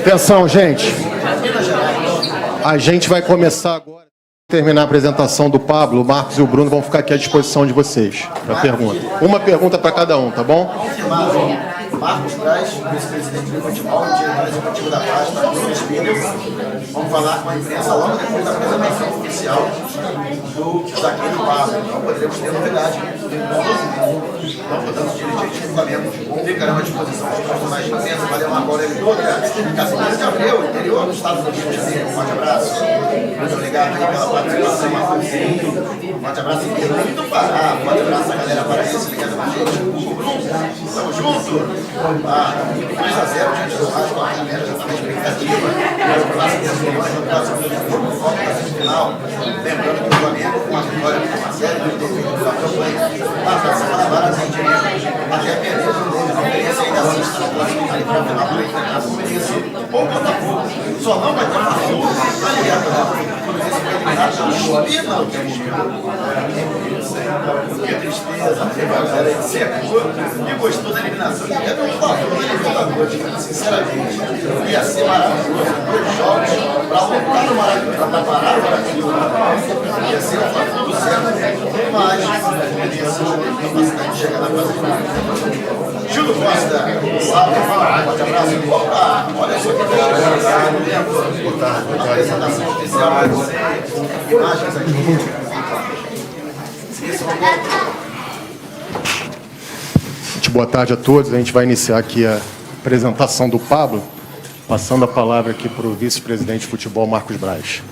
Atenção, gente. A gente vai começar agora. Terminar a apresentação do Pablo, o Marcos e o Bruno vão ficar aqui à disposição de vocês para pergunta. Uma pergunta para cada um, tá bom? Marcos Braz, vice-presidente do futebol, diretor executivo da página, Bruno Espírito. Vamos falar com a imprensa logo depois da apresentação oficial daqui do Pablo. Então poderemos ter novidade. Então, portanto, os dirigentes do Flamengo ficarão à disposição dos profissionais de imprensa. Valeu, Marco Aurélio Dutra, Casimiro de Abreu, interior do estado do Rio de Janeiro. Um forte abraço. Muito obrigado aí pela participação, Marcozinho. Um forte abraço em Belém do Pará. Um forte abraço à galera paraense ligada com a gente. Hugo Bruno, estamos juntos. 2-0 diante do Vasco, a galera já está na expectativa. Mas o clássico das milhões no próximo foco da semifinal. Lembrando que o Flamengo, com a vitória de uma série de defeitos da campanha, passa a semana baratinha, até perder o Fluminense ainda assim está na classificação para a final para enfrentar o Fluminense ou Botafogo. Só não vai ter Flu na Libertadores. O Fluminense vai eliminar pelo pênalti. Que tristeza, a galera aí secou e gostou da eliminação. É do Botafogo na Libertadores, sinceramente. Ia ser maravilhoso. 2 jogos para voltar no Maracanã, para parar o Maracanã. Ia ser tudo certo. Mas essa capacidade de chegar na fase final. Júlio Costa, salve, forte abraço. Opa, olha só que legal. Boa tarde. Apresentação oficial para você. Imagens aqui. Boa tarde a todos. A gente vai iniciar aqui a apresentação do Pablo, passando a palavra aqui para o vice-presidente de futebol, Marcos Braz.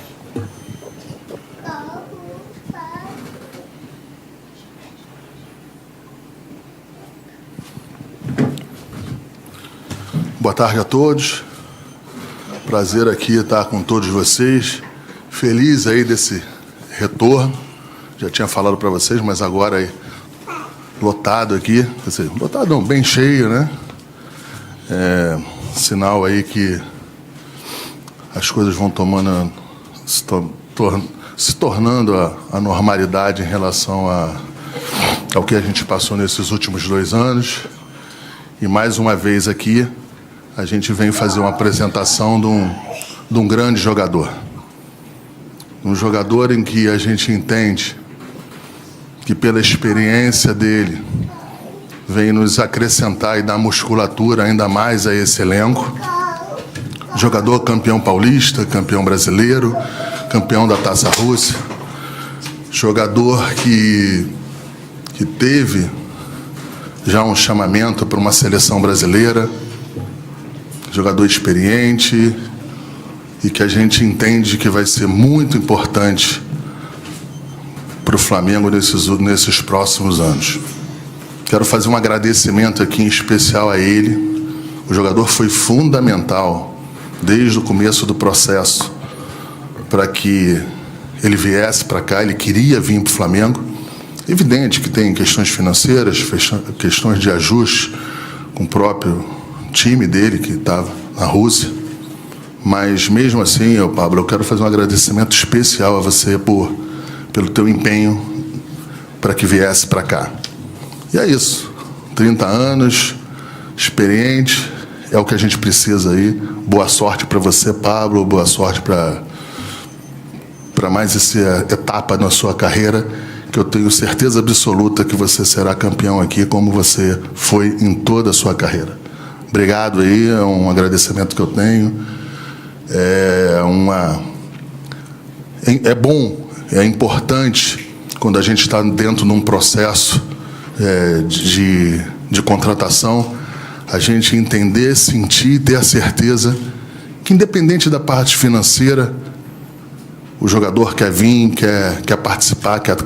Boa tarde a todos. Prazer aqui estar com todos vocês. Feliz aí desse retorno. Já tinha falado para vocês, mas agora aí lotado aqui, quer dizer, lotado não, bem cheio, né? Sinal aí que as coisas vão tomando, se tornando a normalidade em relação ao que a gente passou nesses últimos 2 anos. E mais uma vez aqui, a gente vem fazer uma apresentação de um grande jogador. Um jogador em que a gente entende que pela experiência dele vem nos acrescentar e dar musculatura ainda mais a esse elenco. Jogador campeão paulista, campeão brasileiro, campeão da Taça Rússia. Jogador que teve já um chamamento para uma seleção brasileira. Jogador experiente e que a gente entende que vai ser muito importante para o Flamengo nesses próximos anos. Quero fazer um agradecimento aqui em especial a ele. O jogador foi fundamental desde o começo do processo para que ele viesse para cá. Ele queria vir para o Flamengo. Evidente que tem questões financeiras, questões de ajuste com o próprio time dele que estava na Rússia. Mas mesmo assim, Pablo, eu quero fazer um agradecimento especial a você pelo teu empenho para que viesse para cá. E é isso. 30 anos, experiente, é o que a gente precisa aí. Boa sorte para você, Pablo. Boa sorte para mais essa etapa na sua carreira, que eu tenho certeza absoluta que você será campeão aqui, como você foi em toda a sua carreira. Obrigado aí, é um agradecimento que eu tenho. É bom, é importante, quando a gente está dentro de um processo de contratação, a gente entender, sentir e ter a certeza que, independente da parte financeira, o jogador quer vir, quer participar, quer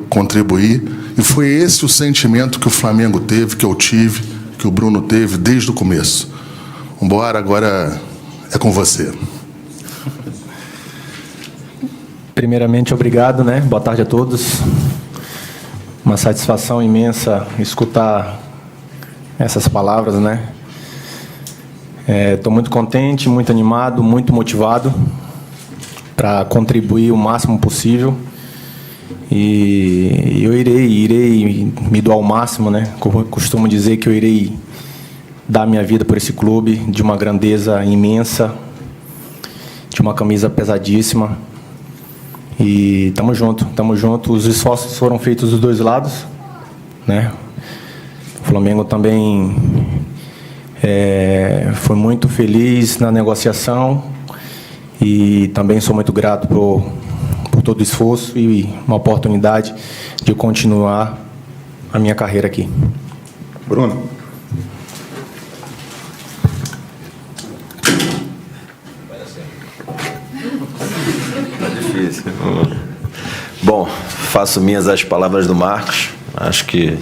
contribuir. E foi esse o sentimento que o Flamengo teve, que eu tive, que o Bruno teve desde o começo. Vambora, agora é com você. Primeiramente, obrigado, né? Boa tarde a todos. Uma satisfação imensa escutar essas palavras, né? Estou muito contente, muito animado, muito motivado para contribuir o máximo possível. E eu irei me doar ao máximo, né? Costumo dizer que eu irei dar minha vida por esse clube de uma grandeza imensa, de uma camisa pesadíssima. E estamos juntos. Os esforços foram feitos dos dois lados, né? O Flamengo também foi muito feliz na negociação e também sou muito grato por todo o esforço e uma oportunidade de continuar a minha carreira aqui. Bruno. Difícil. Bom, faço minhas as palavras do Marcos. Acho que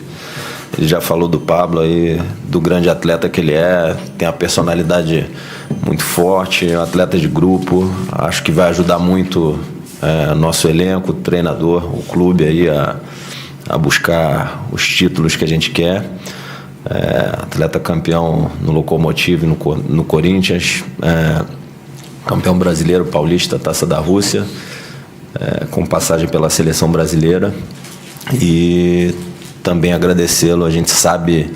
ele já falou do Pablo aí, do grande atleta que ele é. Tem a personalidade muito forte, é um atleta de grupo. Acho que vai ajudar muito nosso elenco, o treinador, o clube aí a buscar os títulos que a gente quer. Atleta campeão no Lokomotiv, no Corinthians. Campeão brasileiro, paulista, Taça da Rússia, com passagem pela seleção brasileira. E também agradecê-lo, a gente sabe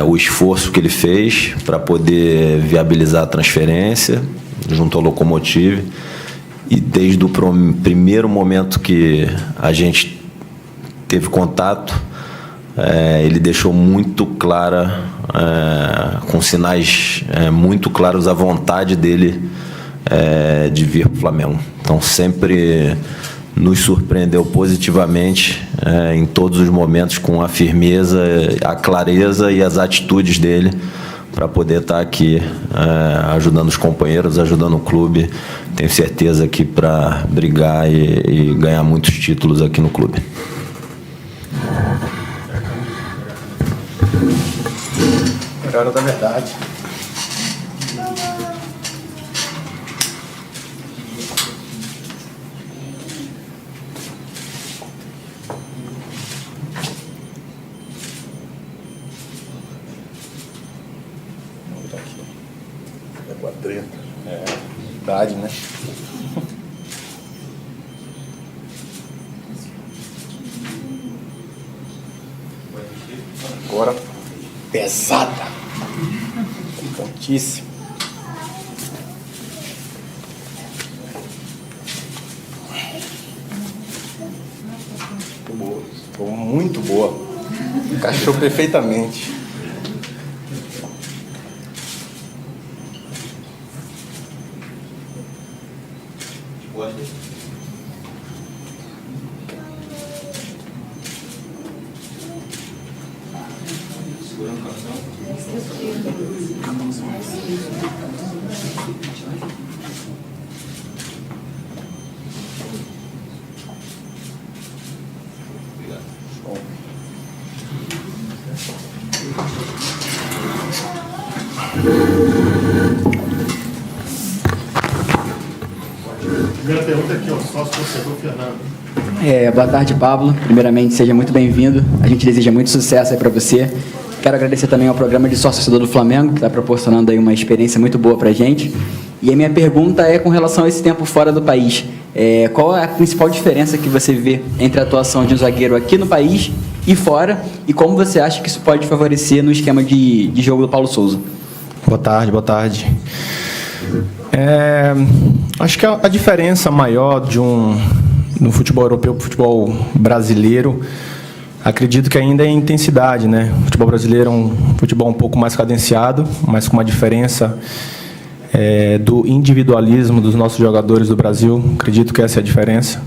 o esforço que ele fez para poder viabilizar a transferência junto ao Lokomotiv. E desde o primeiro momento que a gente teve contato, ele deixou muito clara, com sinais muito claros, a vontade dele de vir para o Flamengo. Então sempre nos surpreendeu positivamente em todos os momentos, com a firmeza, a clareza e as atitudes dele para poder estar aqui ajudando os companheiros, ajudando o clube. Tenho certeza que para brigar e ganhar muitos títulos aqui no clube. É hora da verdade. Verdade, né? Agora, pesada. Fortíssima. Boa. Ficou muito boa. Encaixou perfeitamente. Boa tarde, Pablo. Primeiramente, seja muito bem-vindo. A gente deseja muito sucesso aí para você. Quero agradecer também ao programa de sócio-torcedor do Flamengo, que está proporcionando aí uma experiência muito boa para a gente. E a minha pergunta é com relação a esse tempo fora do país. Qual é a principal diferença que você vê entre a atuação de um zagueiro aqui no país e fora? E como você acha que isso pode favorecer no esquema de jogo do Paulo Souza? Boa tarde, boa tarde. Acho que a diferença maior no futebol europeu para o futebol brasileiro, acredito que ainda é a intensidade, né? O futebol brasileiro é um futebol um pouco mais cadenciado, mas com uma diferença do individualismo dos nossos jogadores do Brasil. Acredito que essa é a diferença.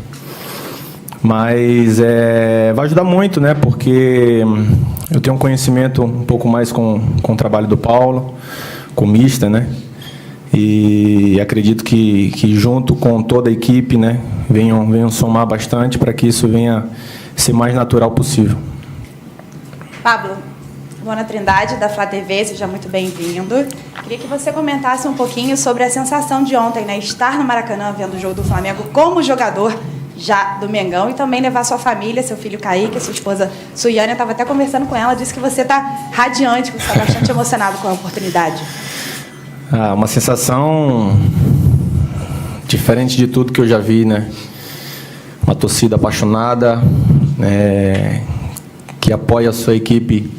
Mas vai ajudar muito, né? Porque eu tenho um conhecimento um pouco mais com o trabalho do Paulo, com o Mister, né? E acredito que junto com toda a equipe, né, venham somar bastante para que isso venha ser mais natural possível. Pablo, Luana Trindade, da Flá TV, seja muito bem-vindo. Queria que você comentasse um pouquinho sobre a sensação de ontem, né, estar no Maracanã vendo o jogo do Flamengo como jogador já do Mengão e também levar sua família, seu filho Kaique, sua esposa Suiane. Eu estava até conversando com ela, disse que você está radiante, que você está bastante emocionado com a oportunidade. Uma sensação diferente de tudo que eu já vi, né? Uma torcida apaixonada, que apoia a sua equipe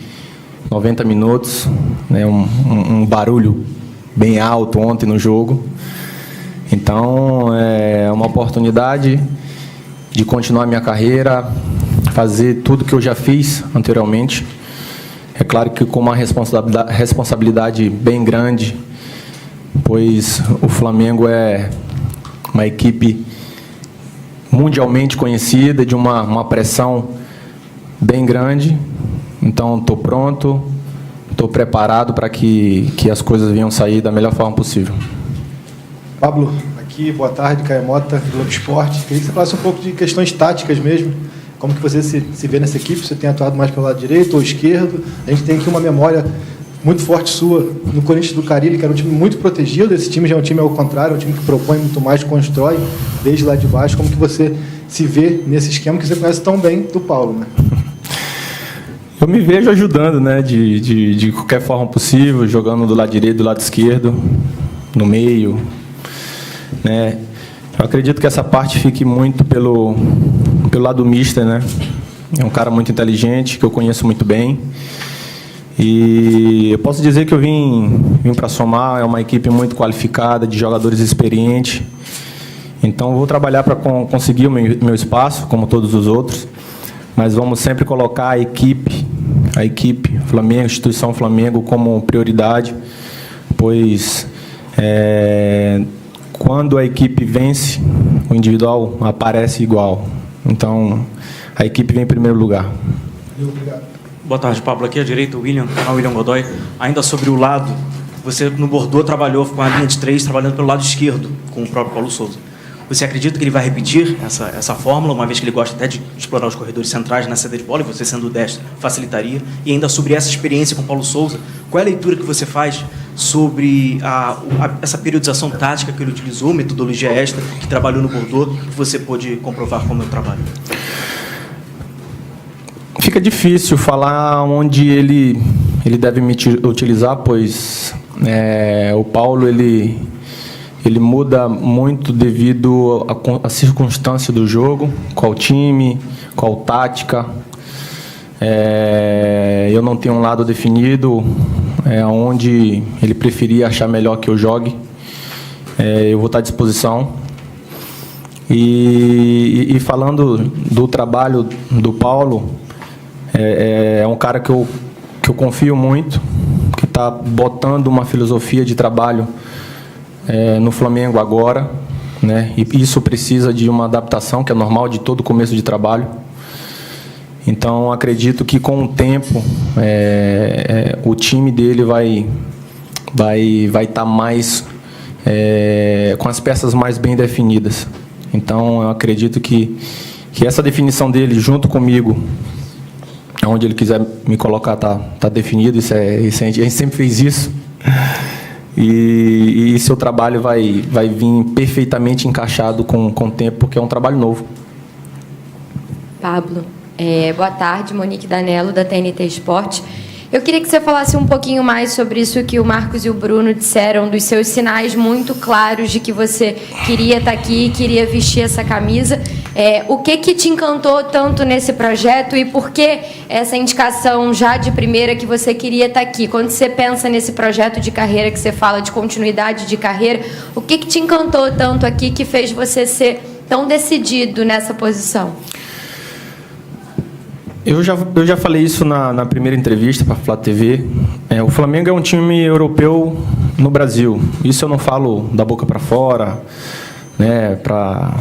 90 minutos, né? Um barulho bem alto ontem no jogo. Então, é uma oportunidade de continuar minha carreira, fazer tudo que eu já fiz anteriormente. É claro que com uma responsabilidade bem grande, pois o Flamengo é uma equipe mundialmente conhecida, de uma pressão bem grande. Então, estou pronto, estou preparado para que as coisas venham sair da melhor forma possível. Pablo, aqui, boa tarde, Caio Mota, do Globo Esporte. Queria que você falasse um pouco de questões táticas mesmo. Como que você se vê nessa equipe? Você tem atuado mais pelo lado direito ou esquerdo? A gente tem aqui uma memória muito forte sua no Corinthians do Carille, que era um time muito protegido. Esse time já é um time ao contrário, é um time que propõe muito mais, constrói desde lá de baixo. Como que você se vê nesse esquema que você conhece tão bem do Paulo, né? Eu me vejo ajudando, né, de qualquer forma possível, jogando do lado direito, do lado esquerdo, no meio, né? Eu acredito que essa parte fique muito pelo lado mister, né? É um cara muito inteligente, que eu conheço muito bem. E eu posso dizer que eu vim para somar, é uma equipe muito qualificada, de jogadores experientes. Então, eu vou trabalhar para conseguir o meu espaço, como todos os outros, mas vamos sempre colocar a equipe Flamengo, a instituição Flamengo, como prioridade, pois quando a equipe vence, o individual aparece igual. Então, a equipe vem em primeiro lugar. Obrigado. Boa tarde, Pablo. Aqui à direita, o canal William Godoy. Ainda sobre o lado, você no Bordeaux trabalhou com a linha de 3, trabalhando pelo lado esquerdo, com o próprio Paulo Souza. Você acredita que ele vai repetir essa fórmula, uma vez que ele gosta até de explorar os corredores centrais na saída de bola, e você sendo destro facilitaria? E ainda sobre essa experiência com o Paulo Souza, qual é a leitura que você faz sobre essa periodização tática que ele utilizou, metodologia esta, que trabalhou no Bordeaux, que você pôde comprovar como é o trabalho? Fica difícil falar onde ele deve me utilizar, pois o Paulo ele muda muito devido à circunstância do jogo, qual time, qual tática. Eu não tenho um lado definido, onde ele preferia achar melhor que eu jogue. Eu vou estar à disposição. E falando do trabalho do Paulo, é um cara que eu confio muito, que está botando uma filosofia de trabalho no Flamengo agora, né? E isso precisa de uma adaptação, que é normal de todo começo de trabalho. Então, acredito que com o tempo o time dele vai estar mais com as peças mais bem definidas. Então, eu acredito que essa definição dele junto comigo, onde ele quiser me colocar, tá definido. A gente sempre fez isso. e seu trabalho vai vir perfeitamente encaixado com o tempo, porque é um trabalho novo. Pablo, boa tarde, Monique Danello, da TNT Esporte. Eu queria que você falasse um pouquinho mais sobre isso que o Marcos e o Bruno disseram, dos seus sinais muito claros de que você queria estar aqui, queria vestir essa camisa. O que te encantou tanto nesse projeto e por que essa indicação já de primeira que você queria estar aqui? Quando você pensa nesse projeto de carreira que você fala de continuidade de carreira, o que te encantou tanto aqui que fez você ser tão decidido nessa posição? Eu já falei isso na primeira entrevista para a Flá TV. O Flamengo é um time europeu no Brasil. Isso eu não falo da boca para fora, né, para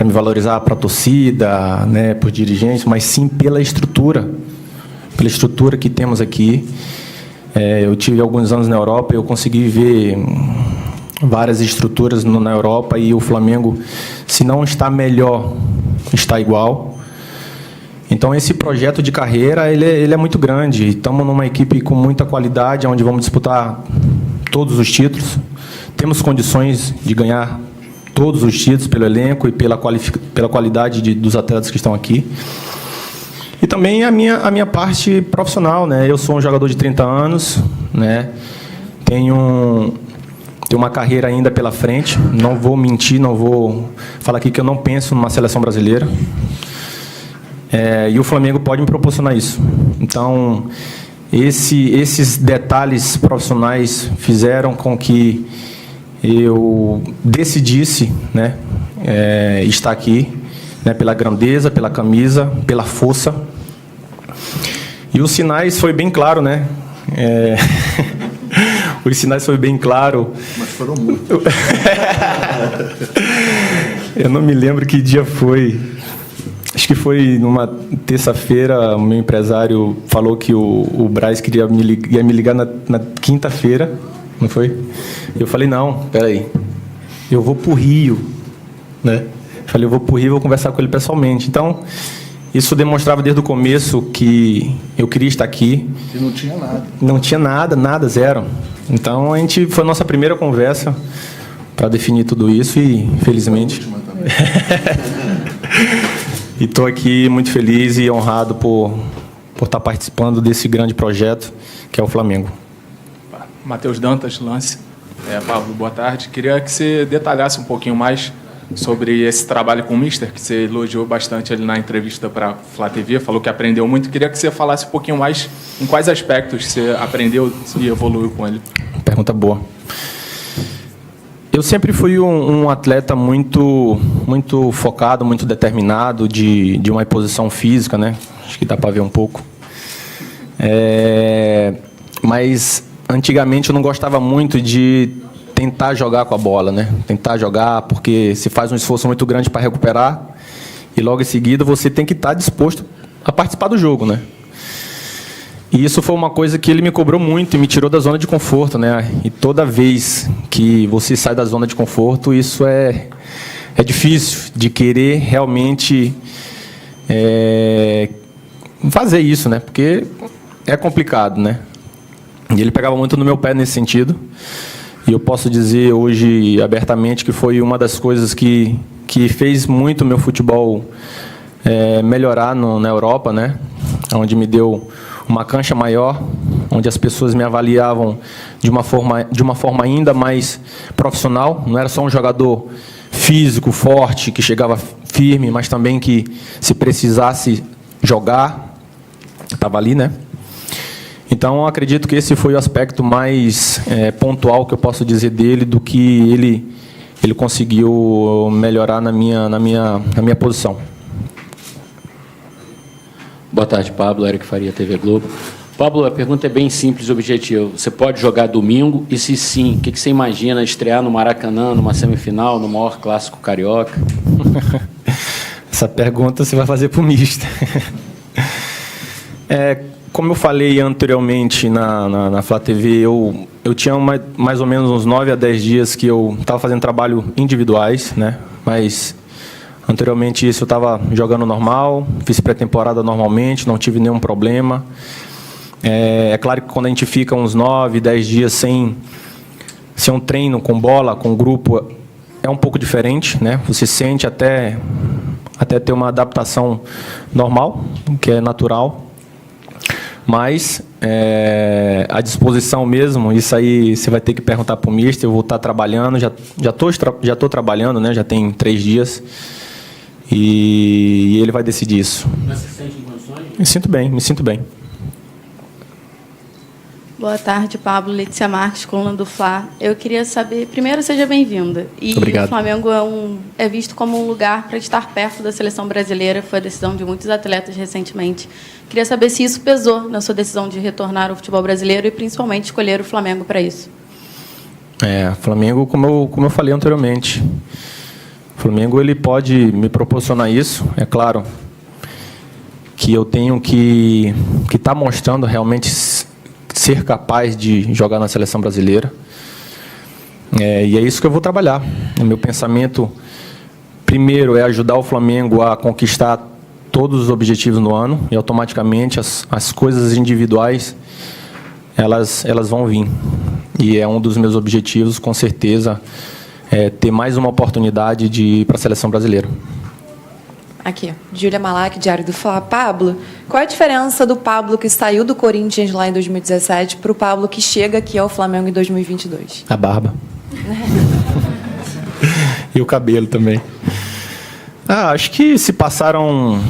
me valorizar para a torcida, né, por dirigentes, mas sim pela estrutura que temos aqui. Eu tive alguns anos na Europa e eu consegui ver várias estruturas na Europa e o Flamengo, se não está melhor, está igual. Então, esse projeto de carreira, ele é muito grande. Estamos numa equipe com muita qualidade, onde vamos disputar todos os títulos. Temos condições de ganhar todos os títulos pelo elenco e pela qualidade dos atletas que estão aqui. E também a minha parte profissional, né? Eu sou um jogador de 30 anos, né? Tenho uma carreira ainda pela frente. Não vou mentir, não vou falar aqui que eu não penso numa seleção brasileira. E o Flamengo pode me proporcionar isso. Então, esses detalhes profissionais fizeram com que eu decidisse, né, estar aqui, né, pela grandeza, pela camisa, pela força. E os sinais foi bem claro, né? Os sinais foi bem claro. Mas foram muitos. Eu não me lembro que dia foi. Acho que foi numa terça-feira, o meu empresário falou que o Braz ia me ligar na quinta-feira, não foi? Eu falei, não, peraí, eu vou para o Rio, né? Falei, eu vou para o Rio e vou conversar com ele pessoalmente. Então, isso demonstrava desde o começo que eu queria estar aqui. E não tinha nada. Não tinha nada, zero. Então, foi a nossa primeira conversa para definir tudo isso e, felizmente... E estou aqui muito feliz e honrado por estar participando desse grande projeto que é o Flamengo. Matheus Dantas, Lance. Pablo, boa tarde. Queria que você detalhasse um pouquinho mais sobre esse trabalho com o Mister, que você elogiou bastante ali na entrevista para a Flá TV, falou que aprendeu muito. Queria que você falasse um pouquinho mais em quais aspectos você aprendeu e evoluiu com ele. Pergunta boa. Eu sempre fui um atleta muito focado, muito determinado, de uma posição física, né? Acho que dá para ver um pouco. Mas, antigamente, eu não gostava muito de tentar jogar com a bola, né? Tentar jogar, porque se faz um esforço muito grande para recuperar e, logo em seguida, você tem que estar disposto a participar do jogo, né? E isso foi uma coisa que ele me cobrou muito e me tirou da zona de conforto, né? E toda vez que você sai da zona de conforto, isso é difícil de querer realmente fazer isso, né? Porque é complicado, né? E ele pegava muito no meu pé nesse sentido. E eu posso dizer hoje abertamente que foi uma das coisas que fez muito o meu futebol melhorar na Europa, né? Onde me deu uma cancha maior, onde as pessoas me avaliavam de uma forma ainda mais profissional. Não era só um jogador físico, forte, que chegava firme, mas também que, se precisasse jogar, estava ali, né? Então, eu acredito que esse foi o aspecto mais pontual que eu posso dizer dele, do que ele conseguiu melhorar na minha posição. Boa tarde, Pablo. Eric Faria, TV Globo. Pablo, a pergunta é bem simples e objetiva. Você pode jogar domingo? E se sim, o que você imagina estrear no Maracanã, numa semifinal, no maior clássico carioca? Essa pergunta você vai fazer para o Mister. Como eu falei anteriormente na Flá TV, eu tinha mais ou menos uns 9 a 10 dias que eu estava fazendo trabalho individuais, né? Mas... anteriormente isso eu estava jogando normal, fiz pré-temporada normalmente, não tive nenhum problema. É claro que quando a gente fica uns 9, 10 dias sem ser um treino com bola, com grupo, é um pouco diferente, né? Você sente até ter uma adaptação normal, que é natural. Mas a disposição mesmo, isso aí você vai ter que perguntar para o mister. Eu vou estar trabalhando, já estou trabalhando, né? Já tem 3 dias. E ele vai decidir isso. Mas você se sente em condições? Me sinto bem. Boa tarde, Pablo. Letícia Marques, coluna do Fla. Eu queria saber, primeiro, seja bem-vinda. E Obrigado. O Flamengo é visto como um lugar para estar perto da seleção brasileira. Foi a decisão de muitos atletas recentemente. Queria saber se isso pesou na sua decisão de retornar ao futebol brasileiro e, principalmente, escolher o Flamengo para isso. Flamengo, como eu falei anteriormente, o Flamengo ele pode me proporcionar isso. É claro que eu tenho que estar mostrando realmente ser capaz de jogar na seleção brasileira. E é isso que eu vou trabalhar. O meu pensamento, primeiro, é ajudar o Flamengo a conquistar todos os objetivos no ano, e automaticamente as coisas individuais elas vão vir. E é um dos meus objetivos, com certeza, ter mais uma oportunidade de ir para a seleção brasileira. Aqui, Júlia Malak, Diário do Fla. Pablo, qual é a diferença do Pablo que saiu do Corinthians lá em 2017 para o Pablo que chega aqui ao Flamengo em 2022? A barba. E o cabelo também. Acho que se passaram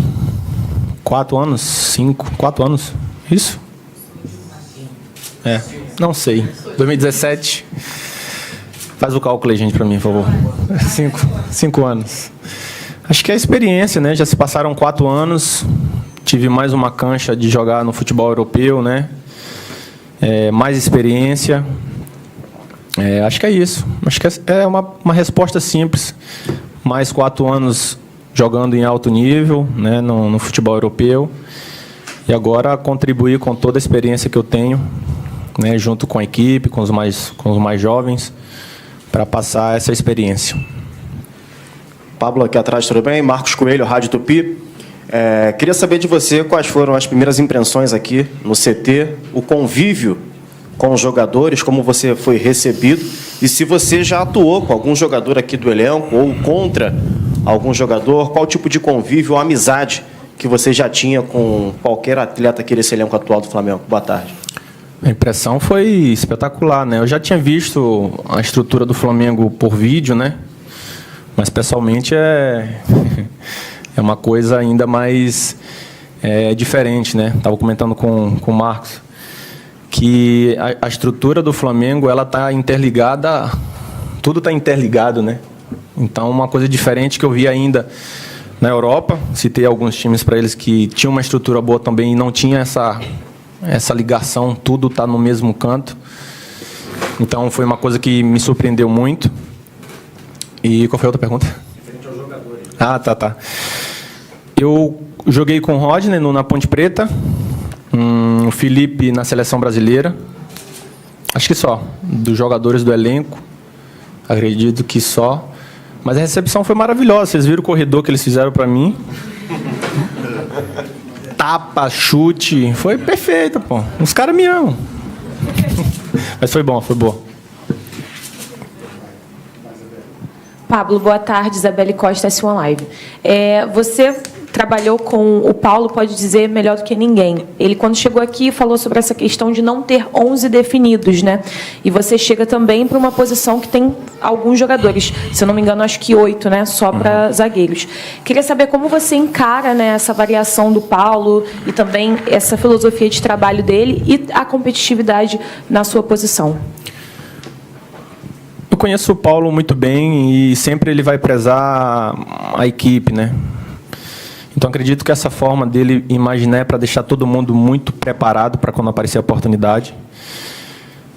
4 anos, 4 anos, isso? Não sei. 2017. Faz o cálculo aí, gente, para mim, por favor. 5 anos. Acho que é a experiência, né? Já se passaram 4 anos, tive mais uma cancha de jogar no futebol europeu, né? Mais experiência. Acho que é isso. Acho que é uma resposta simples. Mais 4 anos jogando em alto nível, né? No futebol europeu. E agora contribuir com toda a experiência que eu tenho, né? Junto com a equipe, com os mais jovens, para passar essa experiência. Pablo, aqui atrás, tudo bem? Marcos Coelho, Rádio Tupi. Queria saber de você quais foram as primeiras impressões aqui no CT, o convívio com os jogadores, como você foi recebido, e se você já atuou com algum jogador aqui do elenco ou contra algum jogador, qual tipo de convívio ou amizade que você já tinha com qualquer atleta aqui desse elenco atual do Flamengo. Boa tarde. A impressão foi espetacular, né? Eu já tinha visto a estrutura do Flamengo por vídeo, né? Mas pessoalmente é uma coisa ainda mais diferente, né? Estava comentando com o Marcos que a estrutura do Flamengo ela está interligada, tudo está interligado, né? Então uma coisa diferente que eu vi ainda na Europa, citei alguns times para eles que tinham uma estrutura boa também e não tinha essa ligação, tudo está no mesmo canto. Então foi uma coisa que me surpreendeu muito. E qual foi a outra pergunta? Referente aos jogadores. Tá. Eu joguei com o Rodney na Ponte Preta, o Felipe na seleção brasileira. Acho que só. Dos jogadores do elenco, acredito que só. Mas a recepção foi maravilhosa. Vocês viram o corredor que eles fizeram para mim? Tapa, chute. Foi perfeito, pô. Os caras me amam. Mas foi bom, foi boa. Pablo, boa tarde. Isabelle Costa, S1 Live. Você trabalhou com o Paulo, pode dizer melhor do que ninguém. Ele, quando chegou aqui, falou sobre essa questão de não ter 11 definidos, né? E você chega também para uma posição que tem alguns jogadores, se eu não me engano, acho que 8, né? Só para zagueiros. Queria saber como você encara, né, essa variação do Paulo e também essa filosofia de trabalho dele e a competitividade na sua posição. Eu conheço o Paulo muito bem e sempre ele vai prezar a equipe, né? Então acredito que essa forma dele imaginar é para deixar todo mundo muito preparado para quando aparecer a oportunidade.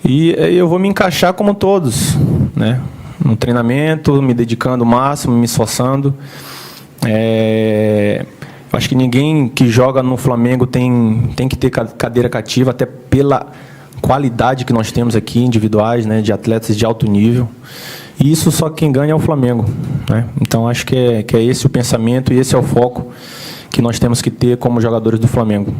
E eu vou me encaixar como todos, né? No treinamento, me dedicando o máximo, me esforçando. Eu acho que ninguém que joga no Flamengo tem que ter cadeira cativa, até pela qualidade que nós temos aqui, individuais, né, de atletas de alto nível. E isso só quem ganha é o Flamengo, né? Então acho que é esse o pensamento e esse é o foco que nós temos que ter como jogadores do Flamengo.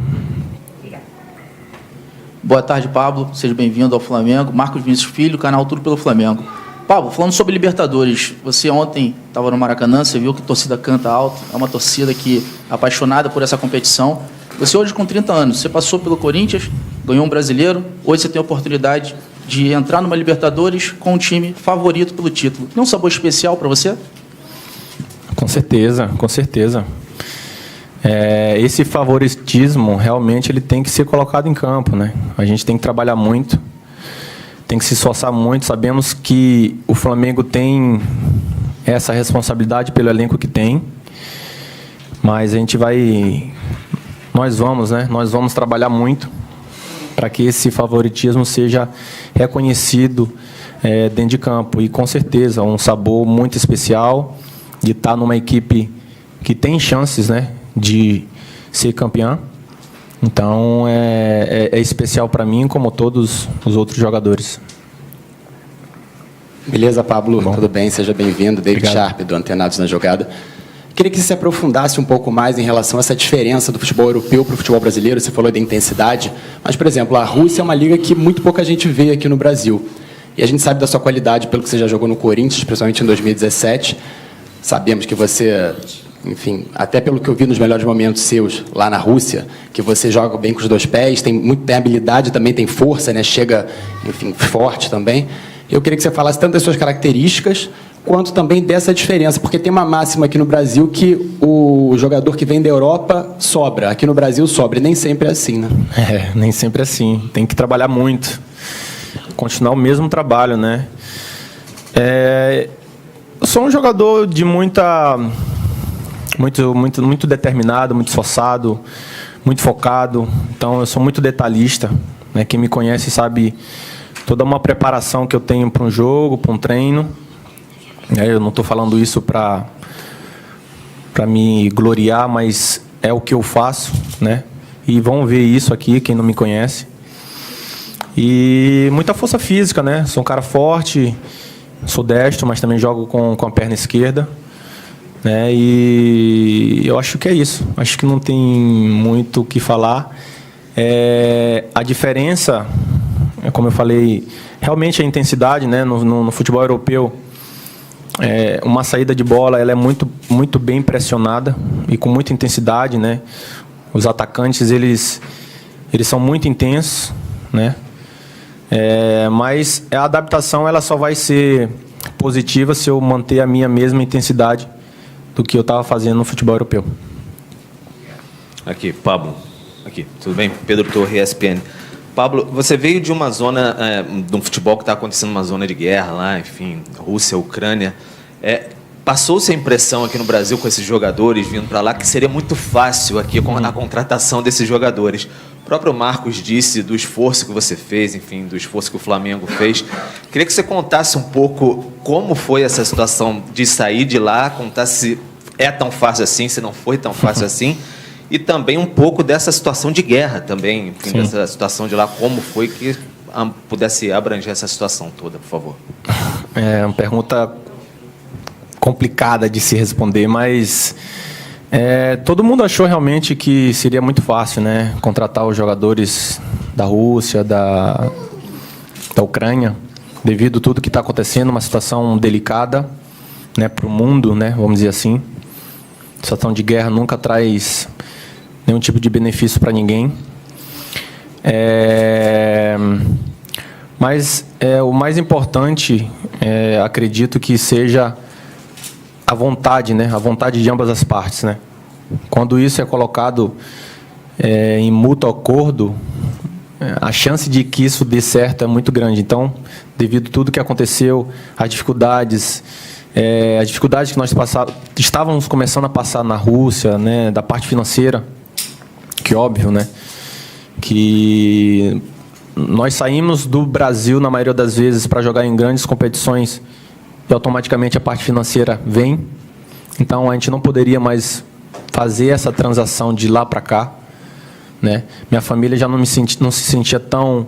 Boa tarde, Pablo. Seja bem-vindo ao Flamengo. Marcos Vinícius Filho, canal Tudo pelo Flamengo. Pablo, falando sobre Libertadores, você ontem estava no Maracanã, você viu que a torcida canta alto, é uma torcida que é apaixonada por essa competição. Você hoje com 30 anos, você passou pelo Corinthians, ganhou um brasileiro, hoje você tem a oportunidade de entrar numa Libertadores com um time favorito pelo título. Tem um sabor especial para você? Com certeza, com certeza. Esse favoritismo, realmente, ele tem que ser colocado em campo, né? A gente tem que trabalhar muito, tem que se esforçar muito. Sabemos que o Flamengo tem essa responsabilidade pelo elenco que tem, mas a gente nós vamos trabalhar muito para que esse favoritismo seja reconhecido dentro de campo. E, com certeza, um sabor muito especial de estar numa equipe que tem chances, né, de ser campeã. Então, é especial para mim, como todos os outros jogadores. Beleza, Pablo? Tudo bem? Seja bem-vindo. David Sharp, do Antenados na Jogada. Queria que você se aprofundasse um pouco mais em relação a essa diferença do futebol europeu para o futebol brasileiro. Você falou da intensidade, mas, por exemplo, a Rússia é uma liga que muito pouca gente vê aqui no Brasil. E a gente sabe da sua qualidade pelo que você já jogou no Corinthians, principalmente em 2017. Sabemos que você... Enfim, até pelo que eu vi nos melhores momentos seus lá na Rússia, que você joga bem com os dois pés, tem habilidade também, tem força, né? Chega, enfim, forte também. Eu queria que você falasse tanto das suas características, quanto também dessa diferença, porque tem uma máxima aqui no Brasil que o jogador que vem da Europa sobra, aqui no Brasil sobra, e nem sempre é assim, né? Nem sempre é assim, tem que trabalhar muito, continuar o mesmo trabalho, né? Eu sou um jogador de muito determinado, muito esforçado, muito focado. Então, eu sou muito detalhista, né? Quem me conhece sabe toda uma preparação que eu tenho para um jogo, para um treino. Eu não estou falando isso para me gloriar, mas é o que eu faço, né? E vão ver isso aqui, quem não me conhece. E muita força física, né? Sou um cara forte, sou destro, mas também jogo com a perna esquerda. E eu acho que é isso. Acho que não tem muito o que falar. A diferença, como eu falei, realmente a intensidade, né? No futebol europeu, uma saída de bola ela é muito, muito bem pressionada e com muita intensidade, né? Os atacantes eles são muito intensos, né? Mas a adaptação ela só vai ser positiva se eu manter a minha mesma intensidade do que eu estava fazendo no futebol europeu. Aqui, Pablo. Aqui, tudo bem? Pedro Torre, ESPN. Pablo, você veio de uma zona, de um futebol que está acontecendo uma zona de guerra lá, enfim, Rússia, Ucrânia. Passou-se a impressão aqui no Brasil com esses jogadores vindo para lá que seria muito fácil aqui a contratação desses jogadores. O próprio Marcos disse do esforço que você fez, enfim, do esforço que o Flamengo fez. Queria que você contasse um pouco como foi essa situação de sair de lá, contar se é tão fácil assim, se não foi tão fácil assim, e também um pouco dessa situação de guerra também, enfim, dessa situação de lá, como foi que pudesse abranger essa situação toda, por favor. É uma pergunta complicada de se responder, mas todo mundo achou realmente que seria muito fácil, né, contratar os jogadores da Rússia, da Ucrânia, devido a tudo que está acontecendo, uma situação delicada, né, para o mundo, né, vamos dizer assim. A situação de guerra nunca traz nenhum tipo de benefício para ninguém. Mas o mais importante, acredito que seja a vontade, né? A vontade de ambas as partes, né? Quando isso é colocado em mútuo acordo, a chance de que isso dê certo é muito grande. Então, devido a tudo que aconteceu, as dificuldades que nós estávamos começando a passar na Rússia, né? Da parte financeira, que óbvio, né? Que nós saímos do Brasil, na maioria das vezes, para jogar em grandes competições e automaticamente a parte financeira vem. Então, a gente não poderia mais fazer essa transação de lá para cá, né? Minha família já não se sentia tão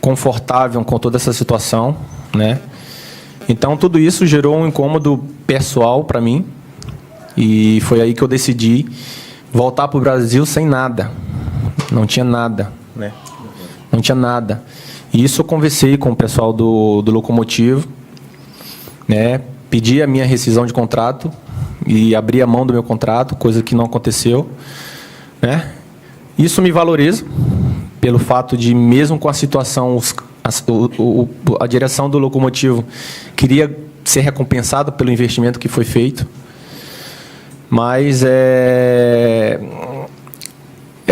confortável com toda essa situação, né? Então, tudo isso gerou um incômodo pessoal para mim e foi aí que eu decidi voltar para o Brasil sem nada. Não tinha nada, né? Não tinha nada. E isso eu conversei com o pessoal do Locomotivo, né? Pedi a minha rescisão de contrato e abri a mão do meu contrato, coisa que não aconteceu, né? Isso me valoriza pelo fato de, mesmo com a situação, a direção do Locomotivo queria ser recompensada pelo investimento que foi feito, mas é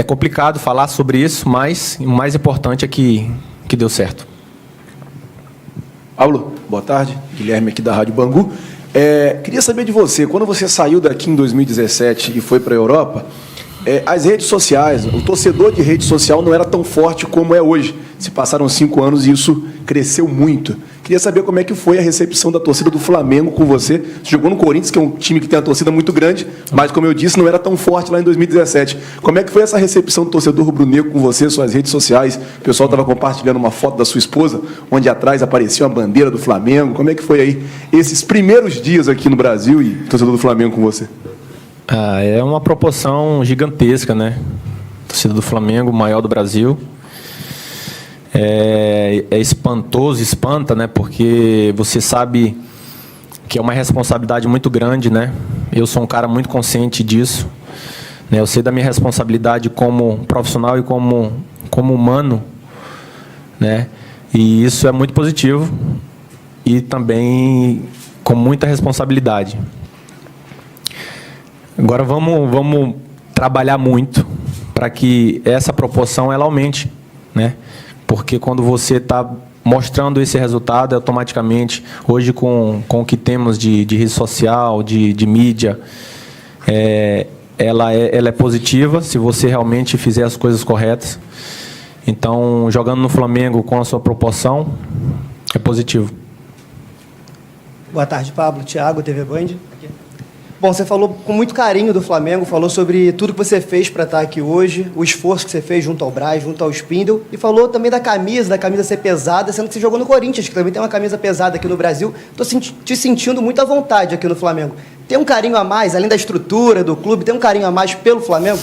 complicado falar sobre isso, mas o mais importante é que deu certo. Paulo, boa tarde. Guilherme aqui da Rádio Bangu. Queria saber de você, quando você saiu daqui em 2017 e foi para a Europa, as redes sociais, o torcedor de rede social não era tão forte como é hoje. Se passaram 5 anos e isso cresceu muito. Queria saber como é que foi a recepção da torcida do Flamengo com você. Você jogou no Corinthians, que é um time que tem uma torcida muito grande, mas, como eu disse, não era tão forte lá em 2017. Como é que foi essa recepção do torcedor rubro-negro com você, suas redes sociais? O pessoal estava compartilhando uma foto da sua esposa, onde atrás aparecia uma bandeira do Flamengo. Como é que foi aí esses primeiros dias aqui no Brasil e torcedor do Flamengo com você? É uma proporção gigantesca, né? A torcida do Flamengo, maior do Brasil. É espantoso, espanta, né? Porque você sabe que é uma responsabilidade muito grande, né? Eu sou um cara muito consciente disso, né? Eu sei da minha responsabilidade como profissional e como humano, né? E isso é muito positivo e também com muita responsabilidade. Agora vamos trabalhar muito para que essa proporção ela aumente, né? Porque quando você está mostrando esse resultado, automaticamente, hoje com o que temos de rede social, de mídia, ela é positiva se você realmente fizer as coisas corretas. Então, jogando no Flamengo com a sua proporção, é positivo. Boa tarde, Pablo. Thiago, TV Band. Bom, você falou com muito carinho do Flamengo, falou sobre tudo que você fez para estar aqui hoje, o esforço que você fez junto ao Braz, junto ao Spindle, e falou também da camisa ser pesada, sendo que você jogou no Corinthians, que também tem uma camisa pesada aqui no Brasil. Estou te sentindo muito à vontade aqui no Flamengo. Tem um carinho a mais, além da estrutura do clube, tem um carinho a mais pelo Flamengo?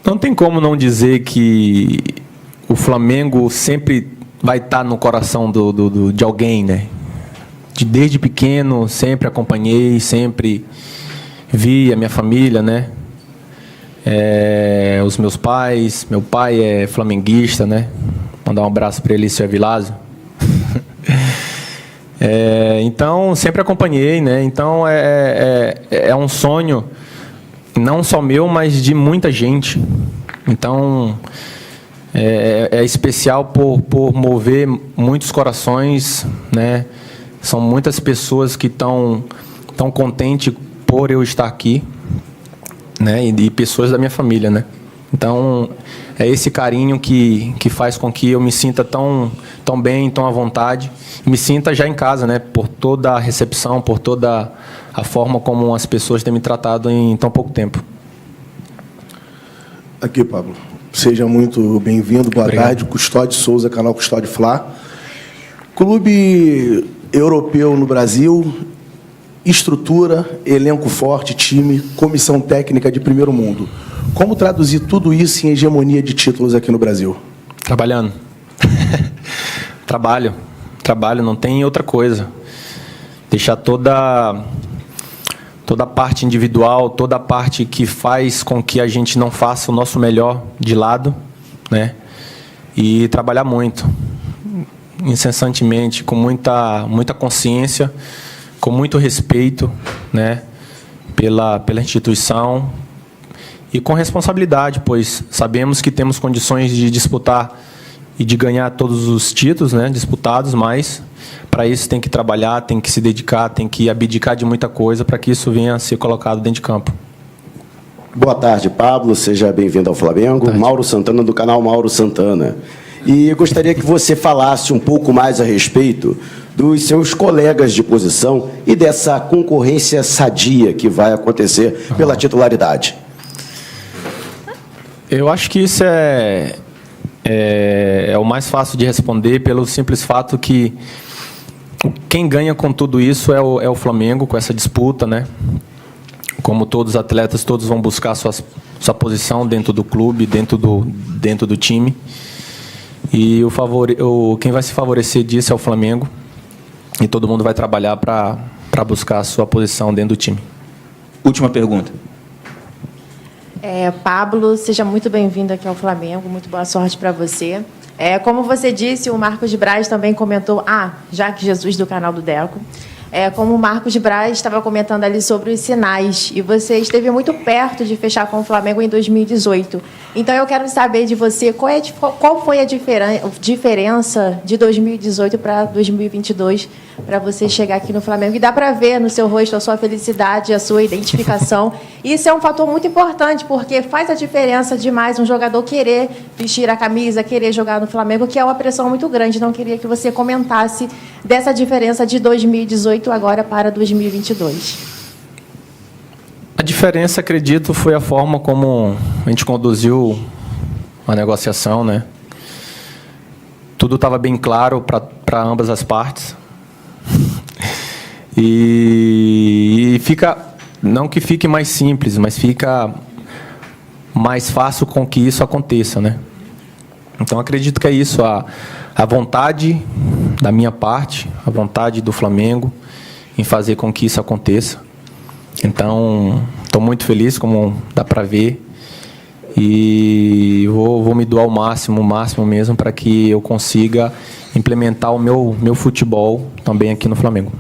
Não tem como não dizer que o Flamengo sempre vai estar no coração de alguém, né? Desde pequeno, sempre acompanhei, sempre vi a minha família, né? Os meus pais, meu pai é flamenguista, né? Mandar um abraço para ele, seu Avilásio. Então, sempre acompanhei, né? Então, é um sonho, não só meu, mas de muita gente. Então, é especial por mover muitos corações, né? São muitas pessoas que estão contentes por eu estar aqui, né? E pessoas da minha família, né? Então, é esse carinho que faz com que eu me sinta tão bem, tão à vontade, me sinta já em casa, né? Por toda a recepção, por toda a forma como as pessoas têm me tratado em tão pouco tempo. Aqui, Pablo. Seja muito bem-vindo. Boa tarde. Custódio Souza, canal Custódio Fla. Clube europeu no Brasil, estrutura, elenco forte, time, comissão técnica de primeiro mundo. Como traduzir tudo isso em hegemonia de títulos aqui no Brasil? Trabalhando. Trabalho, não tem outra coisa. Deixar toda a parte individual, toda a parte que faz com que a gente não faça o nosso melhor de lado, né? E trabalhar muito, incessantemente, com muita consciência, com muito respeito, né, pela instituição e com responsabilidade, pois sabemos que temos condições de disputar e de ganhar todos os títulos, né, disputados, mas para isso tem que trabalhar, tem que se dedicar, tem que abdicar de muita coisa para que isso venha a ser colocado dentro de campo. Boa tarde, Pablo. Seja bem-vindo ao Flamengo. Mauro Santana, do canal Mauro Santana. E eu gostaria que você falasse um pouco mais a respeito dos seus colegas de posição e dessa concorrência sadia que vai acontecer pela titularidade. Eu acho que isso é o mais fácil de responder pelo simples fato que quem ganha com tudo isso é o Flamengo, com essa disputa, né? como todos os atletas, todos vão buscar sua posição dentro do clube, dentro do time. E quem vai se favorecer disso é o Flamengo. E todo mundo vai trabalhar para buscar a sua posição dentro do time. Última pergunta. Pablo, seja muito bem-vindo aqui ao Flamengo. Muito boa sorte para você. Como você disse, o Marcos Braz também comentou... Jaque Jesus, do canal do Deco. Como o Marcos Braz estava comentando ali sobre os sinais, e você esteve muito perto de fechar com o Flamengo em 2018. Então, eu quero saber de você qual foi a diferença de 2018 para 2022 para você chegar aqui no Flamengo. E dá para ver no seu rosto a sua felicidade, a sua identificação. Isso é um fator muito importante, porque faz a diferença demais um jogador querer vestir a camisa, querer jogar no Flamengo, que é uma pressão muito grande. Não queria que você comentasse dessa diferença de 2018 agora para 2022. A diferença, acredito, foi a forma como a gente conduziu a negociação, né? Tudo estava bem claro para ambas as partes. E fica, não que fique mais simples, mas fica mais fácil com que isso aconteça, né? Então, acredito que é isso, a vontade da minha parte, a vontade do Flamengo em fazer com que isso aconteça. Então, estou muito feliz, como dá para ver, e vou me doar o máximo mesmo, para que eu consiga implementar o meu futebol também aqui no Flamengo.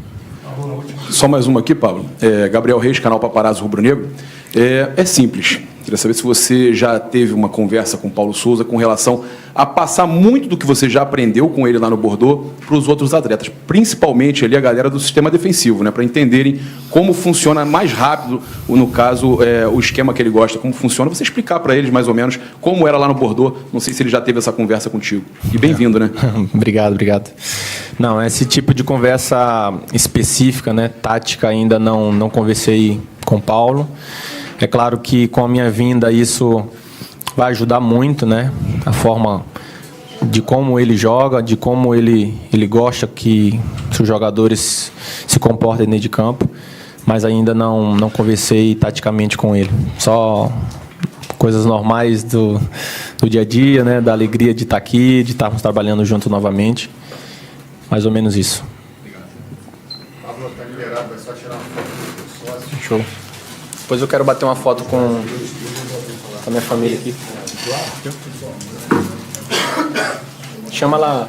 Só mais uma aqui, Pablo. Gabriel Reis, canal Paparazzo Rubro Negro. É simples. Queria saber se você já teve uma conversa com o Paulo Souza com relação a passar muito do que você já aprendeu com ele lá no Bordeaux para os outros atletas, principalmente ali a galera do sistema defensivo, né, para entenderem como funciona mais rápido, no caso, o esquema que ele gosta, como funciona, você explicar para eles mais ou menos como era lá no Bordeaux. Não sei se ele já teve essa conversa contigo. E bem-vindo, né? Obrigado. Não, esse tipo de conversa específica, né, tática, ainda não conversei com o Paulo. É claro que com a minha vinda isso vai ajudar muito, né? A forma de como ele joga, de como ele gosta que os jogadores se comportem dentro de campo, mas ainda não conversei taticamente com ele. Só coisas normais do dia a dia, né? Da alegria de estar aqui, de estarmos trabalhando junto novamente. Mais ou menos isso. Pablo, está liberado, vai só tirar uma foto do sócio. Show. Depois eu quero bater uma foto com a minha família aqui. Chama lá.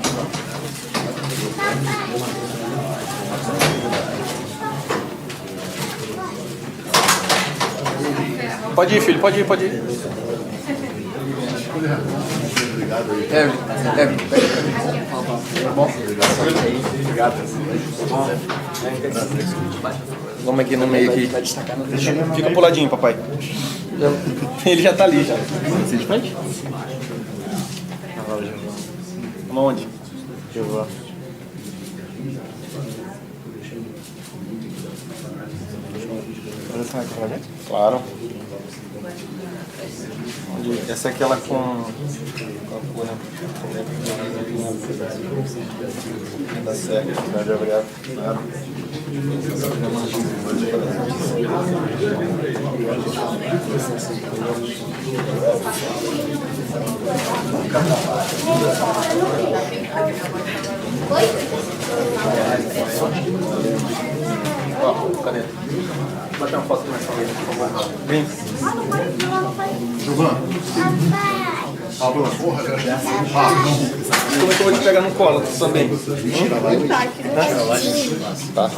Pode ir, filho, pode ir. Obrigado aí. Tá bom? Obrigado. Vamos aqui no meio aqui. Fica pro ladinho, papai. Ele já tá ali já. Você de frente? Vamos aonde? Eu vou lá. Claro. Essa é aquela com a cor, né? Tá certo. Obrigado. Claro. Ó, caneta. Vou bater uma foto com mais família, por favor. Vem. Giovana. Pablo, porra, como é que eu vou te pegar no colo também? Tá.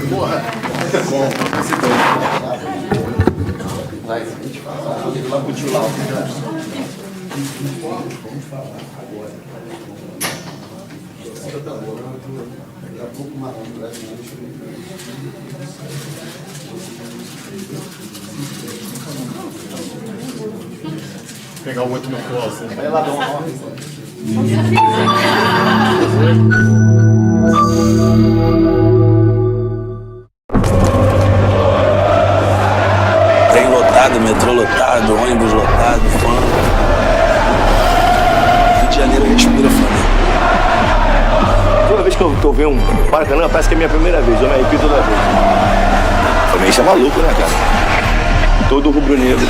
Porra. Bom. Vai. Lá pro tio lá. Vamos falar agora. Daqui a pouco o Marcos Braz pegar o outro no colo. Vai lá dar uma ordem. Trem lotado, metrô lotado, ônibus lotado, fã. Rio de Janeiro respira Flamengo. Toda vez que eu tô vendo um Maracanã, parece que é a minha primeira vez, eu me arrepio toda vez. Também isso é maluco, né, cara? Todo rubro-negro,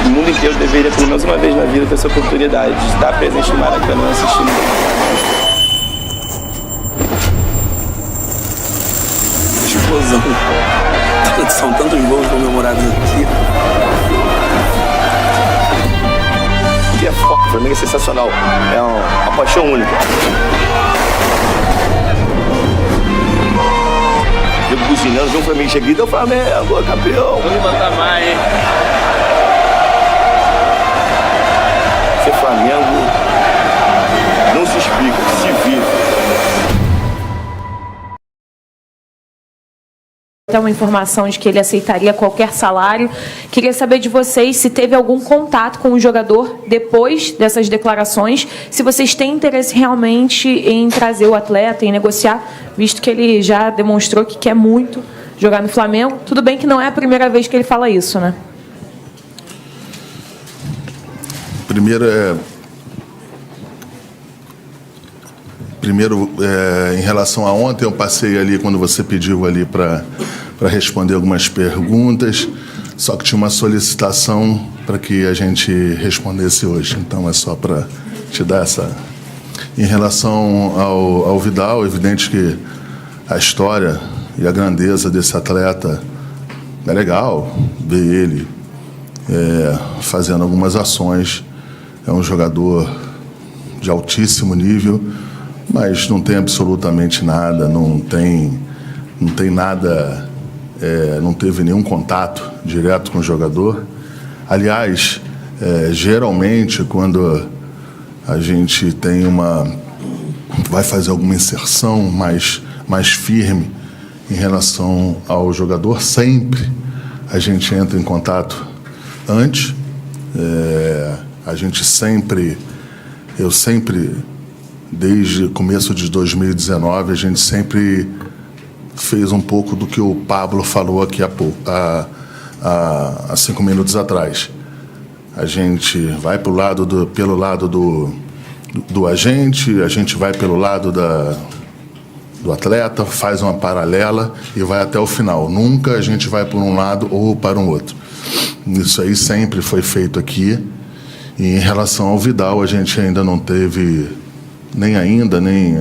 o mundo inteiro deveria, pelo menos uma vez na vida, ter essa oportunidade de estar presente no Maracanã assistindo. Explosão. São tantos gols comemorados aqui. E é foda, o Flamengo é sensacional. É uma paixão única. Eu buzinando, vi um Flamengo chegando, então Flamengo, campeão. Vou levantar mais, hein? Ser Flamengo não se explica, se vive. Até uma informação de que ele aceitaria qualquer salário. Queria saber de vocês se teve algum contato com o jogador depois dessas declarações, se vocês têm interesse realmente em trazer o atleta, em negociar, visto que ele já demonstrou que quer muito jogar no Flamengo. Tudo bem que não é a primeira vez que ele fala isso, né? Primeiro, em relação a ontem, eu passei ali quando você pediu ali para responder algumas perguntas, só que tinha uma solicitação para que a gente respondesse hoje. Então, é só para te dar essa... Em relação ao Vidal, é evidente que a história e a grandeza desse atleta é legal ver ele fazendo algumas ações. É um jogador de altíssimo nível, mas não tem absolutamente nada, não tem nada, não teve nenhum contato direto com o jogador. Aliás, geralmente, quando a gente vai fazer alguma inserção mais firme em relação ao jogador, sempre a gente entra em contato antes. Eu sempre, desde o começo de 2019, a gente sempre fez um pouco do que o Pablo falou aqui há 5 minutos atrás. A gente vai pelo lado do agente, a gente vai pelo lado do atleta, faz uma paralela e vai até o final. Nunca a gente vai por um lado ou para um outro. Isso aí sempre foi feito aqui. E em relação ao Vidal, a gente ainda não teve,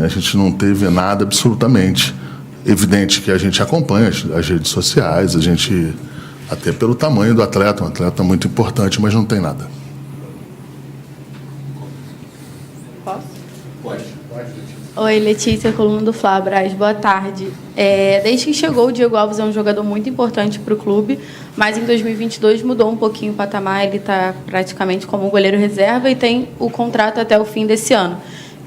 a gente não teve nada absolutamente. Evidente que a gente acompanha as redes sociais, a gente, até pelo tamanho do atleta, um atleta muito importante, mas não tem nada. Posso? Pode. Oi, Letícia, coluna do Flá, Braz, boa tarde. Desde que chegou, o Diego Alves é um jogador muito importante para o clube, mas em 2022 mudou um pouquinho o patamar, ele está praticamente como goleiro reserva e tem o contrato até o fim desse ano.